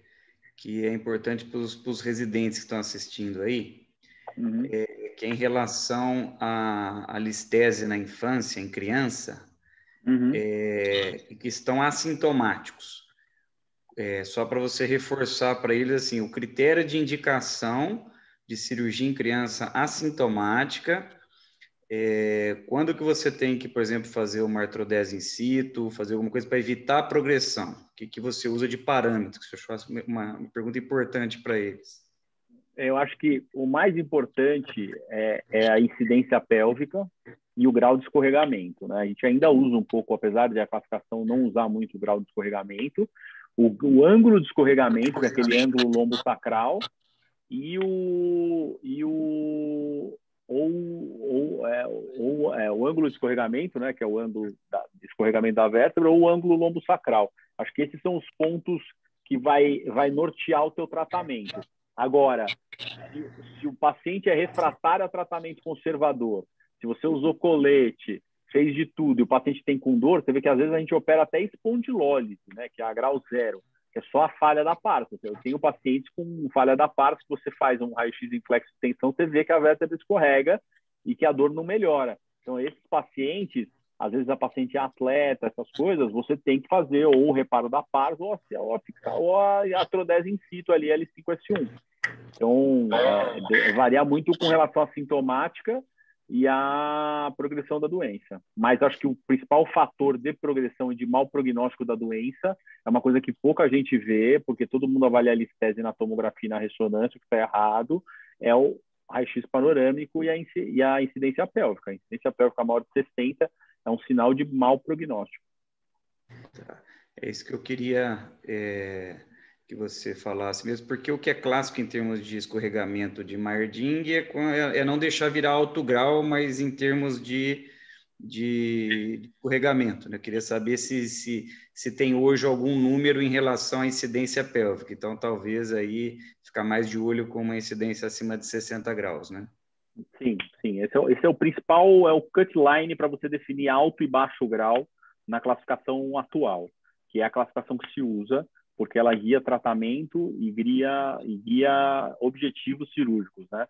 que é importante para os residentes que estão assistindo aí, que é em relação à listese na infância, em criança, e que estão assintomáticos. Só para você reforçar para eles assim, o critério de indicação de cirurgia em criança assintomática, quando que você tem que, por exemplo, fazer uma artrodese in situ, fazer alguma coisa para evitar a progressão? O que você usa de parâmetros? Que eu acho uma pergunta importante para eles. Eu acho que o mais importante é a incidência pélvica e o grau de escorregamento, né? A gente ainda usa um pouco, apesar de a classificação não usar muito o grau de escorregamento, o ângulo de escorregamento, que é aquele ângulo lombo-sacral, e o ângulo de escorregamento, né, que é o ângulo de escorregamento da vértebra, ou o ângulo lombo-sacral. Acho que esses são os pontos que vai nortear o teu tratamento. Agora, se o paciente é refratário a tratamento conservador, se você usou colete, fez de tudo, e o paciente tem com dor, você vê que às vezes a gente opera até espondilólise, né, que é a grau 0, que é só a falha da parto. Eu tenho pacientes com falha da parto, que você faz um raio-x em flexo de tensão, você vê que a vértebra escorrega e que a dor não melhora. Então, esses pacientes, às vezes a paciente é atleta, essas coisas, você tem que fazer ou o reparo da parto ou a artrodese in situ ali, L5-S1. Então, varia muito com relação à sintomática e a progressão da doença. Mas acho que o principal fator de progressão e de mau prognóstico da doença é uma coisa que pouca gente vê, porque todo mundo avalia a listese na tomografia e na ressonância, o que está errado é o raio-x panorâmico e a incidência pélvica. A incidência pélvica maior de 60 é um sinal de mau prognóstico. Tá. É isso que eu queria que você falasse mesmo, porque o que é clássico em termos de escorregamento de Mayerding é não deixar virar alto grau, mas em termos de escorregamento, né? Eu queria saber se tem hoje algum número em relação à incidência pélvica, então talvez aí ficar mais de olho com uma incidência acima de 60 graus, né? Sim. Esse é o principal, é o cut line para você definir alto e baixo grau na classificação atual, que é a classificação que se usa, porque ela guia tratamento e guia objetivos cirúrgicos, né?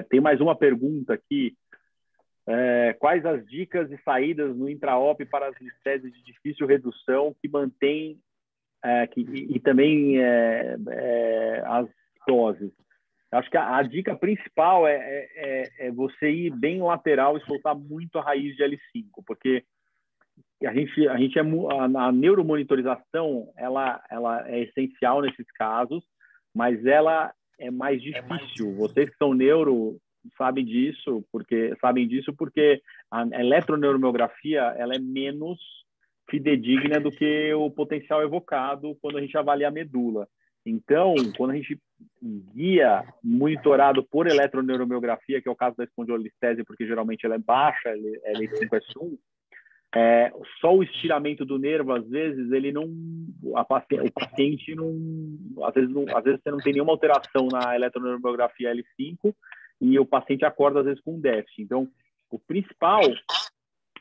Tem mais uma pergunta aqui. Quais as dicas e saídas no intra-op para as listeses de difícil redução que mantém e também as doses. Acho que a dica principal é você ir bem lateral e soltar muito a raiz de L5, porque a neuromonitorização ela é essencial nesses casos, mas ela é mais difícil. Vocês que são neuro sabem disso porque a eletroneuromiografia ela é menos fidedigna do que o potencial evocado quando a gente avalia a medula. Então, quando a gente guia monitorado por eletroneuromiografia, que é o caso da espondilolistese, porque geralmente ela é baixa, L5 é sum, só o estiramento do nervo, às vezes, o paciente não, às vezes você não tem nenhuma alteração na eletroneuromiografia L5 e o paciente acorda, às vezes, com déficit. Então, o principal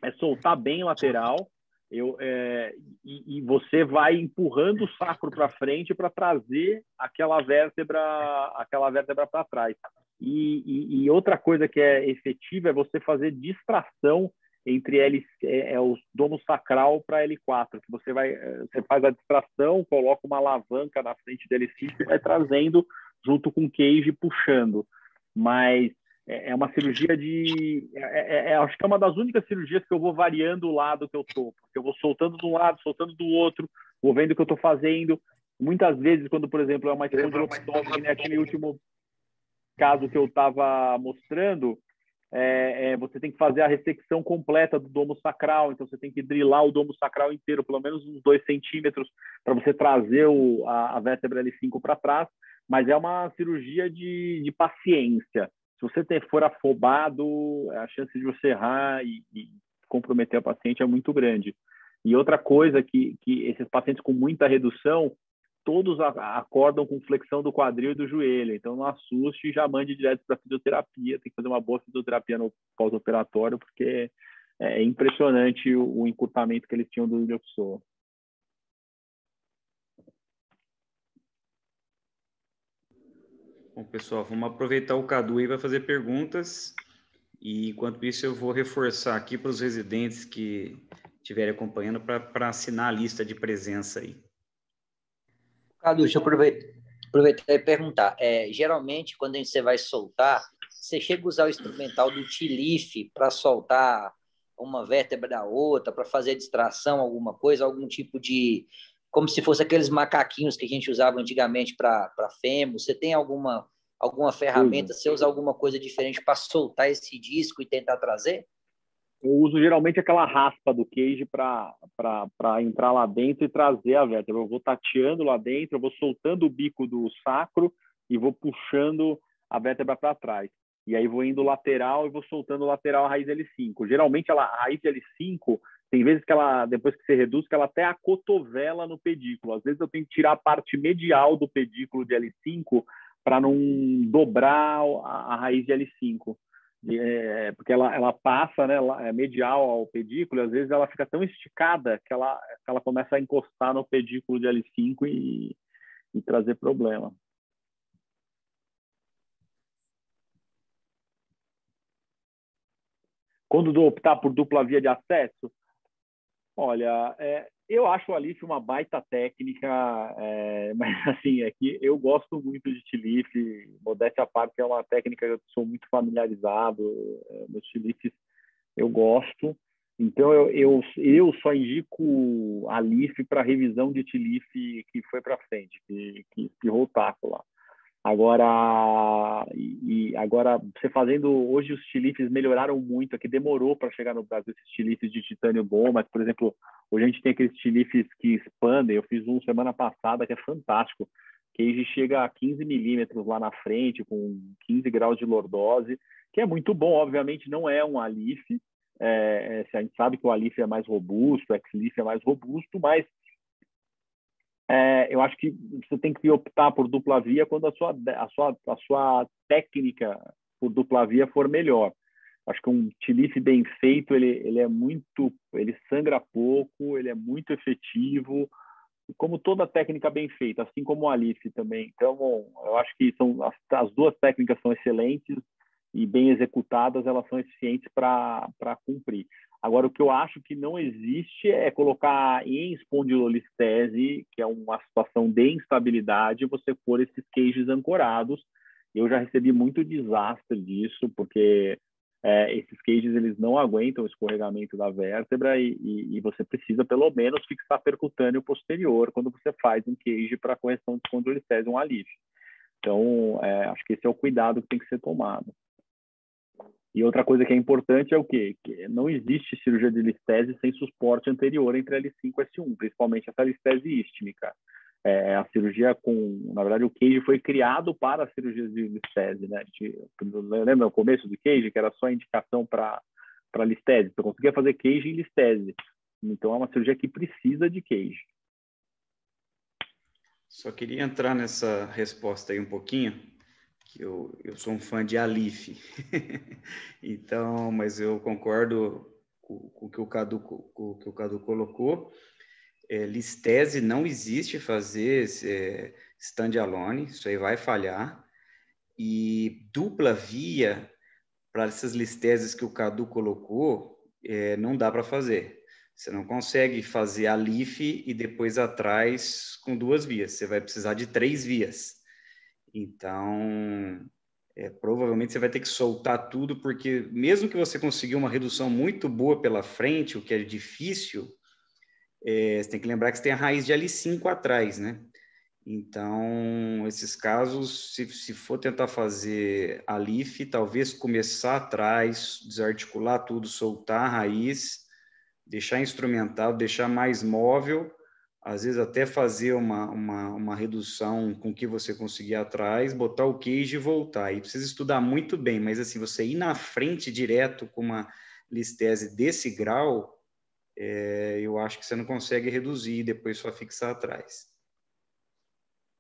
é soltar bem lateral, e você vai empurrando o sacro para frente para trazer aquela vértebra para trás. E outra coisa que é efetiva é você fazer distração entre o domo sacral para L4, que você faz a distração, coloca uma alavanca na frente do L5 e vai trazendo junto com o cage puxando. Mas é uma cirurgia acho que é uma das únicas cirurgias que eu vou variando o lado que eu tô, porque eu vou soltando de um lado, soltando do outro, vou vendo o que eu tô fazendo. Muitas vezes, quando, por exemplo, é uma espondiloptose, que nem aquele último caso que eu estava mostrando, você tem que fazer a ressecção completa do domo sacral, então você tem que drilar o domo sacral inteiro, pelo menos uns 2 centímetros, para você trazer a vértebra L5 para trás, mas é uma cirurgia de paciência. Se você for afobado, a chance de você errar e comprometer a paciente é muito grande. E outra coisa que esses pacientes com muita redução, todos acordam com flexão do quadril e do joelho. Então, não assuste e já mande direto para fisioterapia. Tem que fazer uma boa fisioterapia no pós-operatório, porque é impressionante o encurtamento que eles tinham do ilioxor. Bom, pessoal, vamos aproveitar o Cadu aí para fazer perguntas. E, enquanto isso, eu vou reforçar aqui para os residentes que estiverem acompanhando para assinar a lista de presença aí. Cadu, deixa eu aproveitar e perguntar. Geralmente, quando você vai soltar, você chega a usar o instrumental do T-Leaf para soltar uma vértebra da outra, para fazer distração, alguma coisa, algum tipo de... Como se fosse aqueles macaquinhos que a gente usava antigamente para fêmur. Você tem alguma ferramenta, você usa alguma coisa diferente para soltar esse disco e tentar trazer? Eu uso geralmente aquela raspa do cage para entrar lá dentro e trazer a vértebra. Eu vou tateando lá dentro, eu vou soltando o bico do sacro e vou puxando a vértebra para trás. E aí vou indo lateral e vou soltando lateral a raiz L5. Geralmente a raiz L5, tem vezes que ela, depois que você reduz, que ela até acotovela no pedículo. Às vezes eu tenho que tirar a parte medial do pedículo de L5 para não dobrar a raiz de L5. Porque ela passa, né, ela é medial ao pedículo, e às vezes ela fica tão esticada que ela começa a encostar no pedículo de L5 e trazer problema. Quando optar por dupla via de acesso, olha, eu acho o Alif uma baita técnica, mas assim, que eu gosto muito de T-Leaf, modéstia à parte, é uma técnica que eu sou muito familiarizado, meus T-Leafs eu gosto, então eu só indico a Alif para revisão de T-Leaf que foi para frente, que espirrou o taco lá. Agora, você fazendo... Hoje os T-Leafs melhoraram muito, aqui demorou para chegar no Brasil esses T-Leafs de titânio bom, mas, por exemplo, hoje a gente tem aqueles T-Leafs que expandem. Eu fiz um semana passada que é fantástico, que aí chega a 15 milímetros lá na frente, com 15 graus de lordose, que é muito bom. Obviamente não é um Alif, a gente sabe que o Alif é mais robusto, o X-Leaf é mais robusto, mas eu acho que você tem que optar por dupla via quando a sua técnica por dupla via for melhor. Acho que um T-Leaf bem feito, ele sangra pouco, ele é muito efetivo, como toda técnica bem feita, assim como o Alif também. Então, eu acho que as duas técnicas são excelentes e bem executadas, elas são eficientes para cumprir. Agora, o que eu acho que não existe é colocar em espondilolistese, que é uma situação de instabilidade, você pôr esses cages ancorados. Eu já recebi muito desastre disso, porque esses cages eles não aguentam o escorregamento da vértebra e você precisa, pelo menos, fixar percutâneo posterior quando você faz um cage para correção de espondilolistese, um alívio. Então, acho que esse é o cuidado que tem que ser tomado. E outra coisa que é importante é o quê? Que não existe cirurgia de listese sem suporte anterior entre L5 e S1, principalmente essa listese istmica. A cirurgia na verdade, o cage foi criado para as cirurgias de listese, né? Lembra o começo do cage, que era só indicação para listese? Você conseguia fazer cage em listese. Então, é uma cirurgia que precisa de cage. Só queria entrar nessa resposta aí um pouquinho, que eu sou um fã de Alif. Então, mas eu concordo com o que o Cadu colocou. Listese não existe fazer stand-alone, isso aí vai falhar. E dupla via, para essas listeses que o Cadu colocou, não dá para fazer. Você não consegue fazer Alif e depois atrás com 2 vias. Você vai precisar de 3 vias. Então, provavelmente você vai ter que soltar tudo, porque mesmo que você consiga uma redução muito boa pela frente, o que é difícil, você tem que lembrar que você tem a raiz de L5 atrás, né? Então, esses casos, se for tentar fazer Alif, talvez começar atrás, desarticular tudo, soltar a raiz, deixar instrumental, deixar mais móvel, às vezes até fazer uma redução com o que você conseguir atrás, botar o cage e voltar. E precisa estudar muito bem, mas assim, você ir na frente direto com uma listese desse grau, eu acho que você não consegue reduzir e depois só fixar atrás.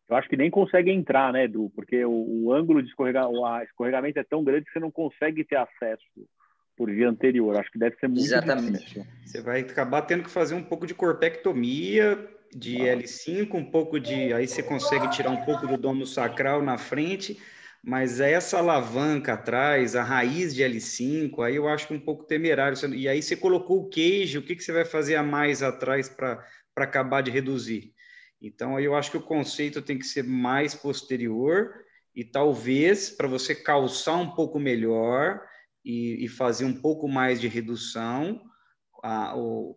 Eu acho que nem consegue entrar, né, Edu? Porque o ângulo de escorregamento é tão grande que você não consegue ter acesso por via anterior. Acho que deve ser muito difícil. Você vai acabar tendo que fazer um pouco de corpectomia, de L5, um pouco de... Aí você consegue tirar um pouco do domo sacral na frente, mas essa alavanca atrás, a raiz de L5, aí eu acho que um pouco temerário. E aí você colocou o queijo, o que você vai fazer a mais atrás para acabar de reduzir? Então, aí eu acho que o conceito tem que ser mais posterior e talvez, para você calçar um pouco melhor e fazer um pouco mais de redução,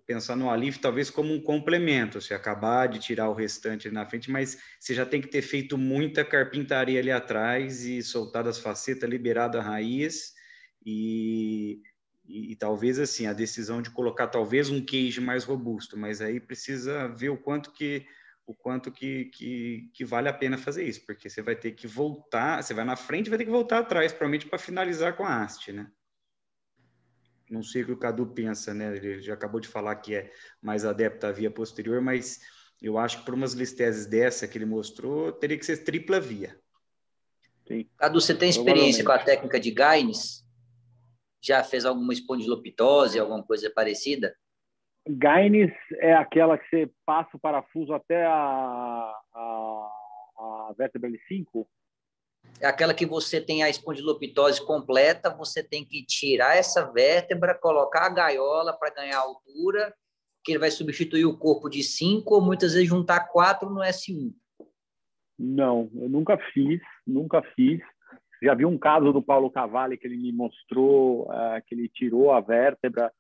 pensar no Alif talvez como um complemento, você acabar de tirar o restante ali na frente, mas você já tem que ter feito muita carpintaria ali atrás e soltado as facetas, liberado a raiz e talvez assim, a decisão de colocar talvez um cage mais robusto, mas aí precisa ver o quanto que vale a pena fazer isso, porque você vai ter que voltar, você vai na frente e vai ter que voltar atrás, provavelmente para finalizar com a haste, né? Não sei o que o Cadu pensa, né? Ele já acabou de falar que é mais adepto à via posterior, mas eu acho que por umas listeses dessa que ele mostrou, teria que ser tripla via. Sim. Cadu, você tem experiência com a técnica de Gaines? Já fez alguma espondilopitose, alguma coisa parecida? Gaines é aquela que você passa o parafuso até a vértebra L5? É aquela que você tem a espondilopitose completa, você tem que tirar essa vértebra, colocar a gaiola para ganhar altura, que ele vai substituir o corpo de 5 ou muitas vezes juntar 4 no S1. Não, eu nunca fiz. Já vi um caso do Paulo Cavalli que ele me mostrou que ele tirou a vértebra,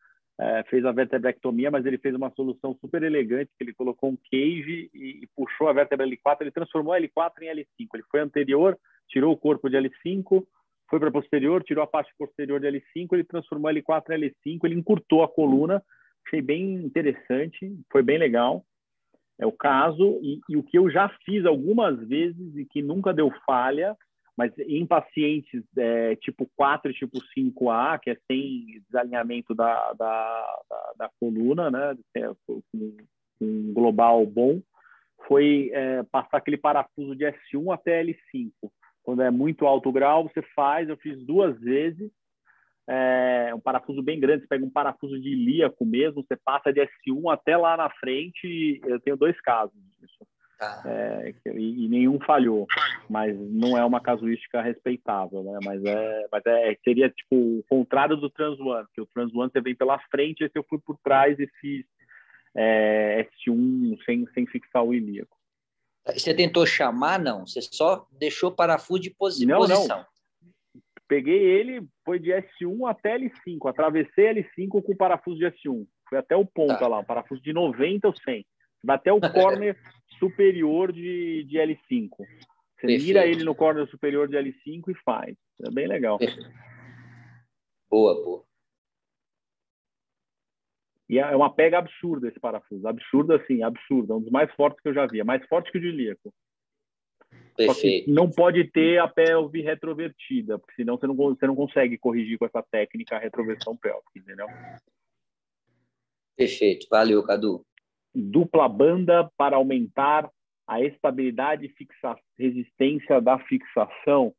fez a vertebrectomia, mas ele fez uma solução super elegante, que ele colocou um cage e puxou a vértebra L4, ele transformou a L4 em L5. Ele foi anterior, tirou o corpo de L5, foi para posterior, tirou a parte posterior de L5, ele transformou a L4 em L5, ele encurtou a coluna, achei bem interessante, foi bem legal. É o caso, e o que eu já fiz algumas vezes e que nunca deu falha, mas em pacientes tipo 4 e tipo 5A, que é sem desalinhamento da coluna, né, um global bom, foi passar aquele parafuso de S1 até L5. Quando é muito alto grau, você faz, eu fiz 2 vezes, um parafuso bem grande, você pega um parafuso de ilíaco mesmo, você passa de S1 até lá na frente, eu tenho 2 casos disso. e nenhum falhou, mas não é uma casuística respeitável, né? Mas seria tipo o contrário do Trans One, porque o Trans One você vem pela frente, esse eu fui por trás e fiz S1 sem fixar o ilíaco. Você tentou chamar, não? Você só deixou parafuso de posição? Não. Peguei ele, foi de S1 até L5, atravessei L5 com o parafuso de S1. Foi até o ponta lá, o parafuso de 90 ou 100. Vai até o corner superior de L5. Você mira ele no corner superior de L5 e faz. É bem legal. Perfeito. Boa. E é uma pega absurda esse parafuso. Absurdo assim, absurdo. É um dos mais fortes que eu já vi. É mais forte que o de ilíaco. Só que não pode ter a pelve retrovertida, porque senão você não consegue corrigir com essa técnica a retroversão pélvica, entendeu? Perfeito. Valeu, Cadu. Dupla banda para aumentar a estabilidade e resistência da fixação. O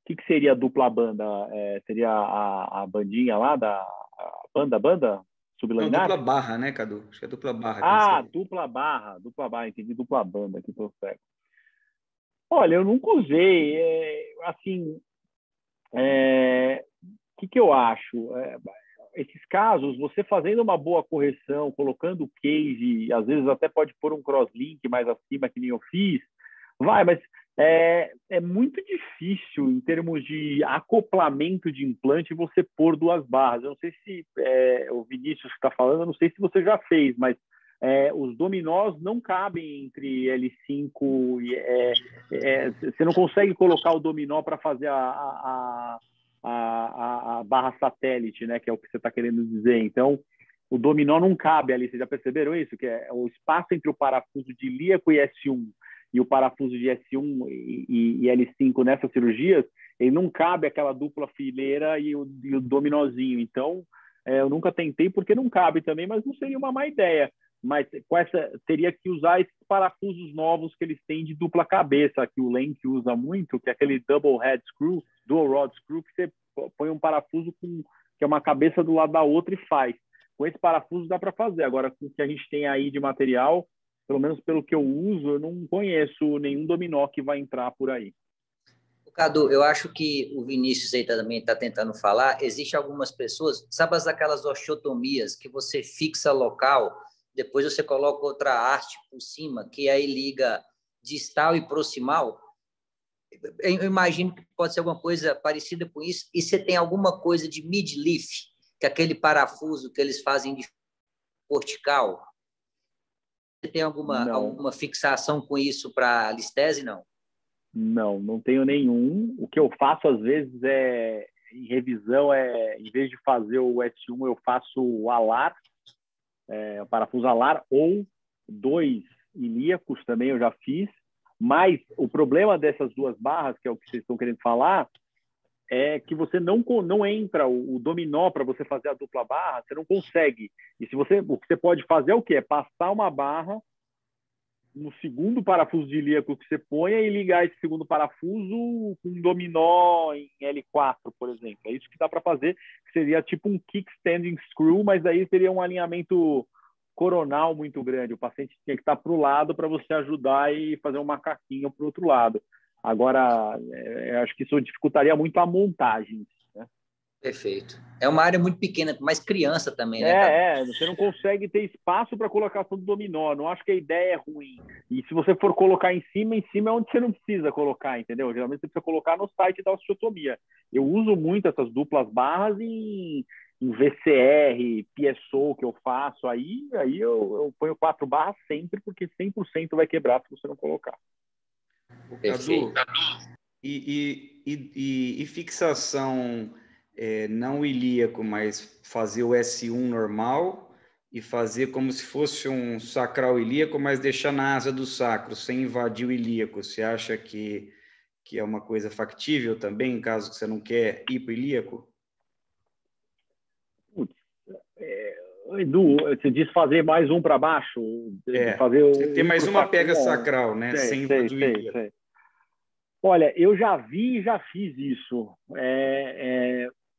que seria a dupla banda? Seria a bandinha lá da banda sublaminar? Não, dupla barra, né, Cadu? Acho que é dupla barra. Dupla barra. Entendi, dupla banda aqui tô cego. Olha, eu nunca usei. Que eu acho? Esses casos, você fazendo uma boa correção, colocando o cage, às vezes até pode pôr um crosslink mais acima, que nem eu fiz, mas é muito difícil em termos de acoplamento de implante você pôr duas barras. Eu não sei se o Vinícius está falando, eu não sei se você já fez, mas os dominós não cabem entre L5 e você não consegue colocar o dominó para fazer a barra satélite, né, que é o que você está querendo dizer. Então, o dominó não cabe ali. Vocês já perceberam isso? Que é o espaço entre o parafuso de ilíaco e S1 e o parafuso de S1 e L5 nessas cirurgias, ele não cabe aquela dupla fileira e o dominózinho. Então, eu nunca tentei porque não cabe também, mas não seria uma má ideia. Mas teria que usar esses parafusos novos que eles têm de dupla cabeça, que o Lenk usa muito, que é aquele double head screw, dual rod screw, que você põe um parafuso que é uma cabeça do lado da outra e faz. Com esse parafuso dá para fazer. Agora, com o que a gente tem aí de material, pelo menos pelo que eu uso, eu não conheço nenhum dominó que vai entrar por aí. Cadu, eu acho que o Vinícius aí também está tentando falar. Existem algumas pessoas, sabe aquelas osteotomias que você fixa local, depois você coloca outra haste por cima, que aí liga distal e proximal? Eu imagino que pode ser alguma coisa parecida com isso. E você tem alguma coisa de mid-leaf, que é aquele parafuso que eles fazem de vertical? Você tem alguma fixação com isso para listese, não? Não tenho nenhum. O que eu faço, às vezes, em revisão, em vez de fazer o S1, eu faço o alar, o parafuso alar, ou 2 ilíacos também eu já fiz. Mas o problema dessas duas barras, que é o que vocês estão querendo falar, é que você não entra o dominó para você fazer a dupla barra, você não consegue. E o que você pode fazer é o quê? É passar uma barra no segundo parafuso de ilíaco que você põe e ligar esse segundo parafuso com um dominó em L4, por exemplo. É isso que dá para fazer, que seria tipo um kickstanding screw, mas aí seria um alinhamento coronal muito grande. O paciente tinha que estar para o lado para você ajudar e fazer um macaquinho para o outro lado. Agora, eu acho que isso dificultaria muito a montagem. Né? Perfeito. É uma área muito pequena, mais criança também, né? Você não consegue ter espaço para colocação do dominó. Não acho que a ideia é ruim. E se você for colocar em cima é onde você não precisa colocar, entendeu? Geralmente você precisa colocar no site da osteotomia. Eu uso muito essas duplas barras em VCR, PSO que eu faço. Aí eu ponho 4 barras sempre, porque 100% vai quebrar se você não colocar. Cadu, e fixação não ilíaco, mas fazer o S1 normal e fazer como se fosse um sacral ilíaco, mas deixar na asa do sacro, sem invadir o ilíaco. Você acha que é uma coisa factível também, em caso que você não quer ir para o ilíaco? Edu, você diz fazer mais um para baixo? Você tem mais uma pega sacral, né? Sem invadir o ilíaco. Olha, eu já vi e já fiz isso.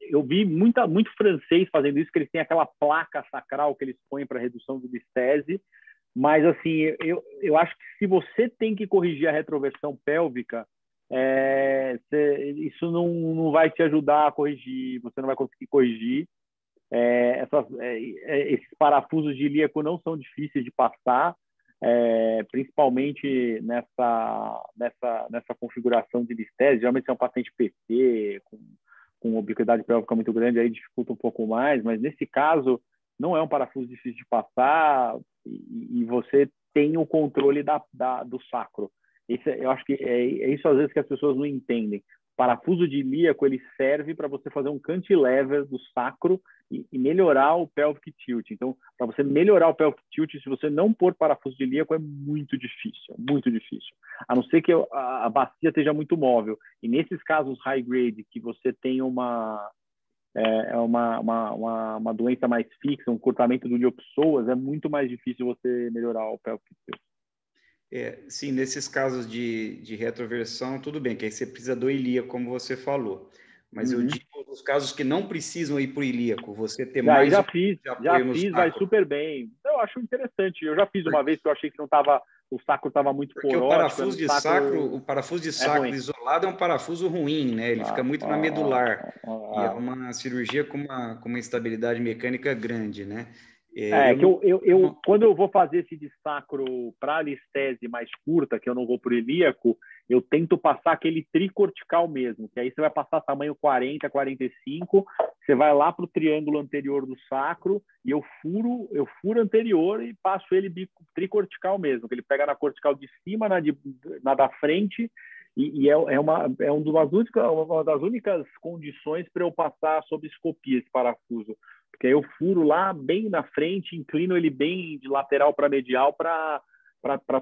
Eu vi muito francês fazendo isso, que eles têm aquela placa sacral que eles põem para redução de listese. Mas, assim, eu acho que se você tem que corrigir a retroversão pélvica, isso não vai te ajudar a corrigir, você não vai conseguir corrigir. Esses parafusos de ilíaco não são difíceis de passar, principalmente nessa configuração de listese. Geralmente é um paciente PT, com ubiquidade pélvica muito grande, aí dificulta um pouco mais, mas nesse caso não é um parafuso difícil de passar e você tem o controle do sacro. Eu acho que é isso às vezes que as pessoas não entendem. O parafuso de ilíaco, ele serve para você fazer um cantilever do sacro e melhorar o pelvic tilt. Então, para você melhorar o pelvic tilt, se você não pôr parafuso de ilíaco, é muito difícil, muito difícil. A não ser que a bacia esteja muito móvel. E nesses casos high grade, que você tem uma doença mais fixa, um cortamento do iliopsoas, é muito mais difícil você melhorar o pelvic tilt. Sim, nesses casos de retroversão, tudo bem, que aí você precisa do ilíaco, como você falou. Mas eu digo, nos casos que não precisam ir para o ilíaco, você ter mais já fiz, vai super bem. Eu acho interessante. Eu já fiz uma vez que eu achei que o sacro estava muito porque porótico. O parafuso de sacro isolado é um parafuso ruim, né? Ele fica muito na medular. E é uma cirurgia com uma instabilidade mecânica grande, né? Quando eu vou fazer esse de sacro para listese mais curta, que eu não vou por ilíaco, eu tento passar aquele tricortical mesmo, que aí você vai passar tamanho 40, 45, você vai lá para o triângulo anterior do sacro e eu furo anterior e passo ele tricortical mesmo, que ele pega na cortical de cima, na da frente, e uma das únicas condições para eu passar sob escopia esse parafuso. Porque aí eu furo lá bem na frente, inclino ele bem de lateral para medial para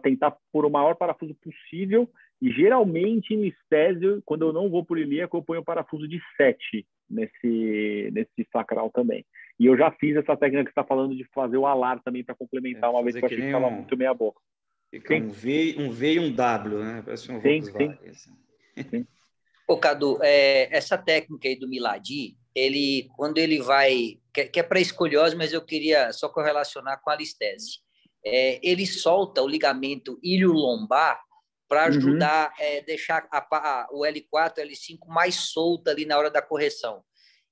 tentar pôr o maior parafuso possível. E geralmente em listese, quando eu não vou por ilíaco, eu ponho o parafuso de 7 nesse sacral também. E eu já fiz essa técnica que você está falando de fazer o alar também para complementar, uma vez que eu achei que estava muito meia boca. Fica um V e um W, né? Parece um Volkswagen. Sim. Ô, Cadu, essa técnica aí do Milady, quando ele vai, que é para escoliose, mas eu queria só correlacionar com a listese. Ele solta o ligamento ilho-lombar para ajudar a deixar o L4, L5 mais solto ali na hora da correção.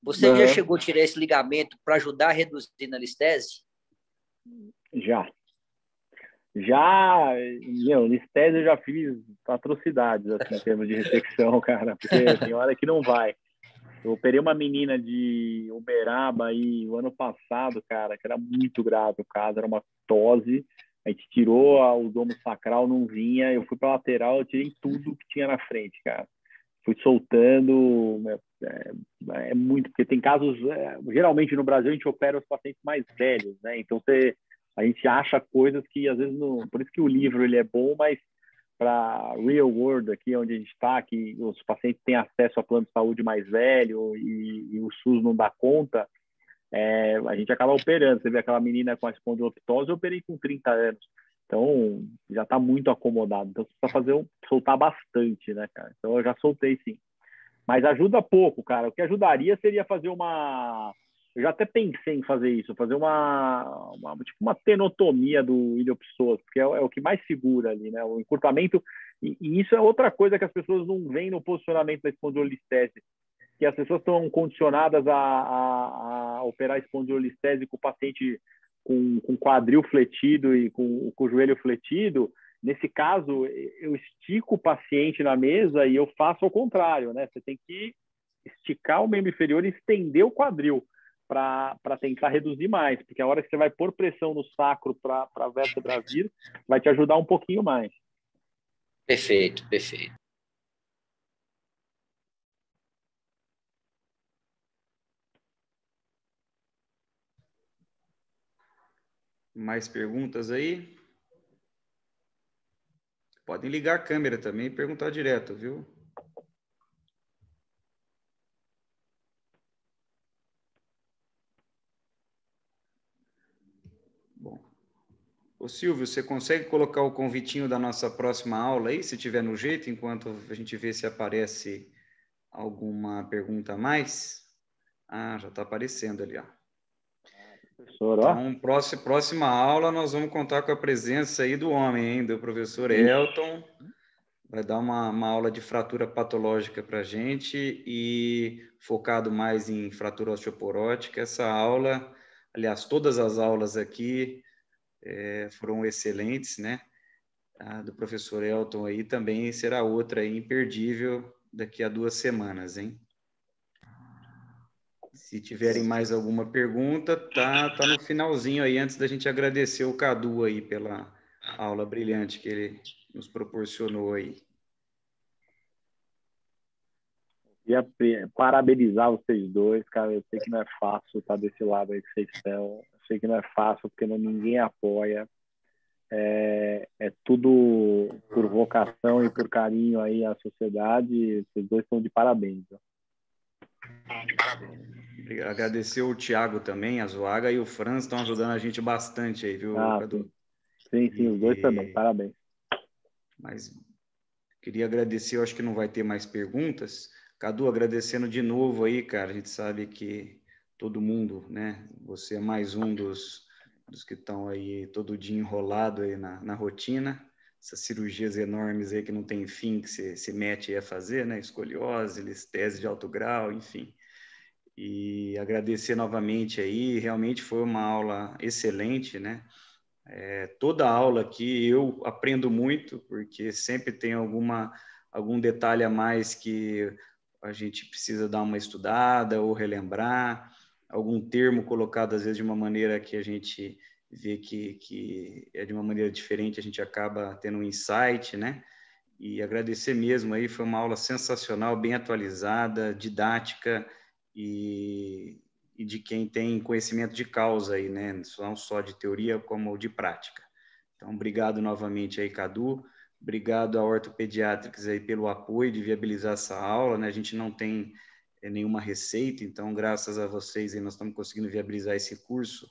Você já chegou a tirar esse ligamento para ajudar a reduzir na listese? Listese eu já fiz atrocidades assim, em termos de ressecção, cara, porque tem hora que não vai. Eu operei uma menina de Uberaba aí o ano passado, cara, que era muito grave o caso, era uma tose, a gente tirou o domo sacral, não vinha, eu fui para lateral, eu tirei tudo que tinha na frente, cara. Fui soltando, muito, porque tem casos, geralmente no Brasil a gente opera os pacientes mais velhos, né? Então a gente acha coisas que às vezes não... Por isso que o livro ele é bom, mas para real world aqui, onde a gente está, que os pacientes têm acesso a plano de saúde mais velho e o SUS não dá conta, a gente acaba operando. Você vê aquela menina com a espondiloptose, eu operei com 30 anos. Então, já está muito acomodado. Então, você precisa soltar bastante, né, cara? Então, eu já soltei, sim. Mas ajuda pouco, cara. O que ajudaria seria fazer uma... Eu já até pensei em fazer isso, fazer tipo uma tenotomia do iliopsoas, porque é o que mais segura ali, né? O encurtamento, e isso é outra coisa que as pessoas não veem no posicionamento da espondilolistese, que as pessoas estão condicionadas a operar espondilolistese com o paciente com quadril fletido e com o joelho fletido. Nesse caso, eu estico o paciente na mesa e eu faço ao contrário, né? Você tem que esticar o membro inferior e estender o quadril para tentar reduzir mais, porque a hora que você vai pôr pressão no sacro para a vértebra vir, vai te ajudar um pouquinho mais. Perfeito, perfeito. Mais perguntas aí? Podem ligar a câmera também e perguntar direto, viu? Bom. Ô Silvio, você consegue colocar o convitinho da nossa próxima aula aí, se tiver no jeito, enquanto a gente vê se aparece alguma pergunta a mais? Ah, já está aparecendo ali, ó. Professor, ó. Então, próxima aula, nós vamos contar com a presença aí do homem, hein, do professor Elton. Vai dar uma aula de fratura patológica para a gente e focado mais em fratura osteoporótica. Essa aula, aliás, todas as aulas aqui foram excelentes, né? A do professor Elton aí também será outra aí, imperdível daqui a 2 semanas, hein? Se tiverem mais alguma pergunta, tá no finalzinho aí, antes da gente agradecer o Cadu aí pela aula brilhante que ele nos proporcionou aí. Queria parabenizar vocês dois, cara. Eu sei que não é fácil estar desse lado aí que vocês estão. Eu sei que não é fácil porque ninguém apoia. É tudo por vocação e por carinho aí à sociedade. Vocês dois estão de parabéns. Agradecer o Thiago também, a Zoaga e o Franz estão ajudando a gente bastante aí, viu, Cadu? Sim, os dois também. Parabéns. Mas queria agradecer, eu acho que não vai ter mais perguntas. Cadu, agradecendo de novo aí, cara. A gente sabe que todo mundo, né? Você é mais um dos que estão aí todo dia enrolado aí na rotina. Essas cirurgias enormes aí que não tem fim, que você se mete aí a fazer, né? Escoliose, listese de alto grau, enfim. E agradecer novamente aí, realmente foi uma aula excelente, né? Toda aula aqui eu aprendo muito, porque sempre tem algum detalhe a mais que a gente precisa dar uma estudada ou relembrar, algum termo colocado às vezes de uma maneira que a gente vê que é de uma maneira diferente, a gente acaba tendo um insight, né? E agradecer mesmo aí, foi uma aula sensacional, bem atualizada, didática e de quem tem conhecimento de causa aí, né? Não só de teoria como de prática. Então, obrigado novamente aí, Cadu. Obrigado à Ortopediatrics aí pelo apoio de viabilizar essa aula, né? A gente não tem nenhuma receita, então, graças a vocês aí, nós estamos conseguindo viabilizar esse curso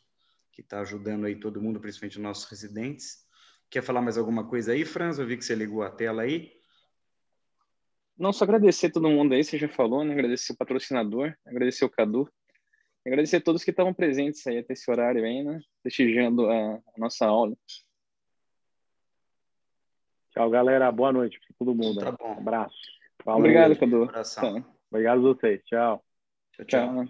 que está ajudando aí todo mundo, principalmente os nossos residentes. Quer falar mais alguma coisa aí, Franz? Eu vi que você ligou a tela aí. Não, só agradecer todo mundo aí, você já falou, né? Agradecer o patrocinador, agradecer o Cadu, agradecer a todos que estavam presentes aí até esse horário aí, né? Prestigiando a nossa aula. Tchau, galera. Boa noite para todo mundo. Tá bom. Um abraço. Obrigado, Cadu. Abração. Obrigado a vocês. Tchau. Tchau.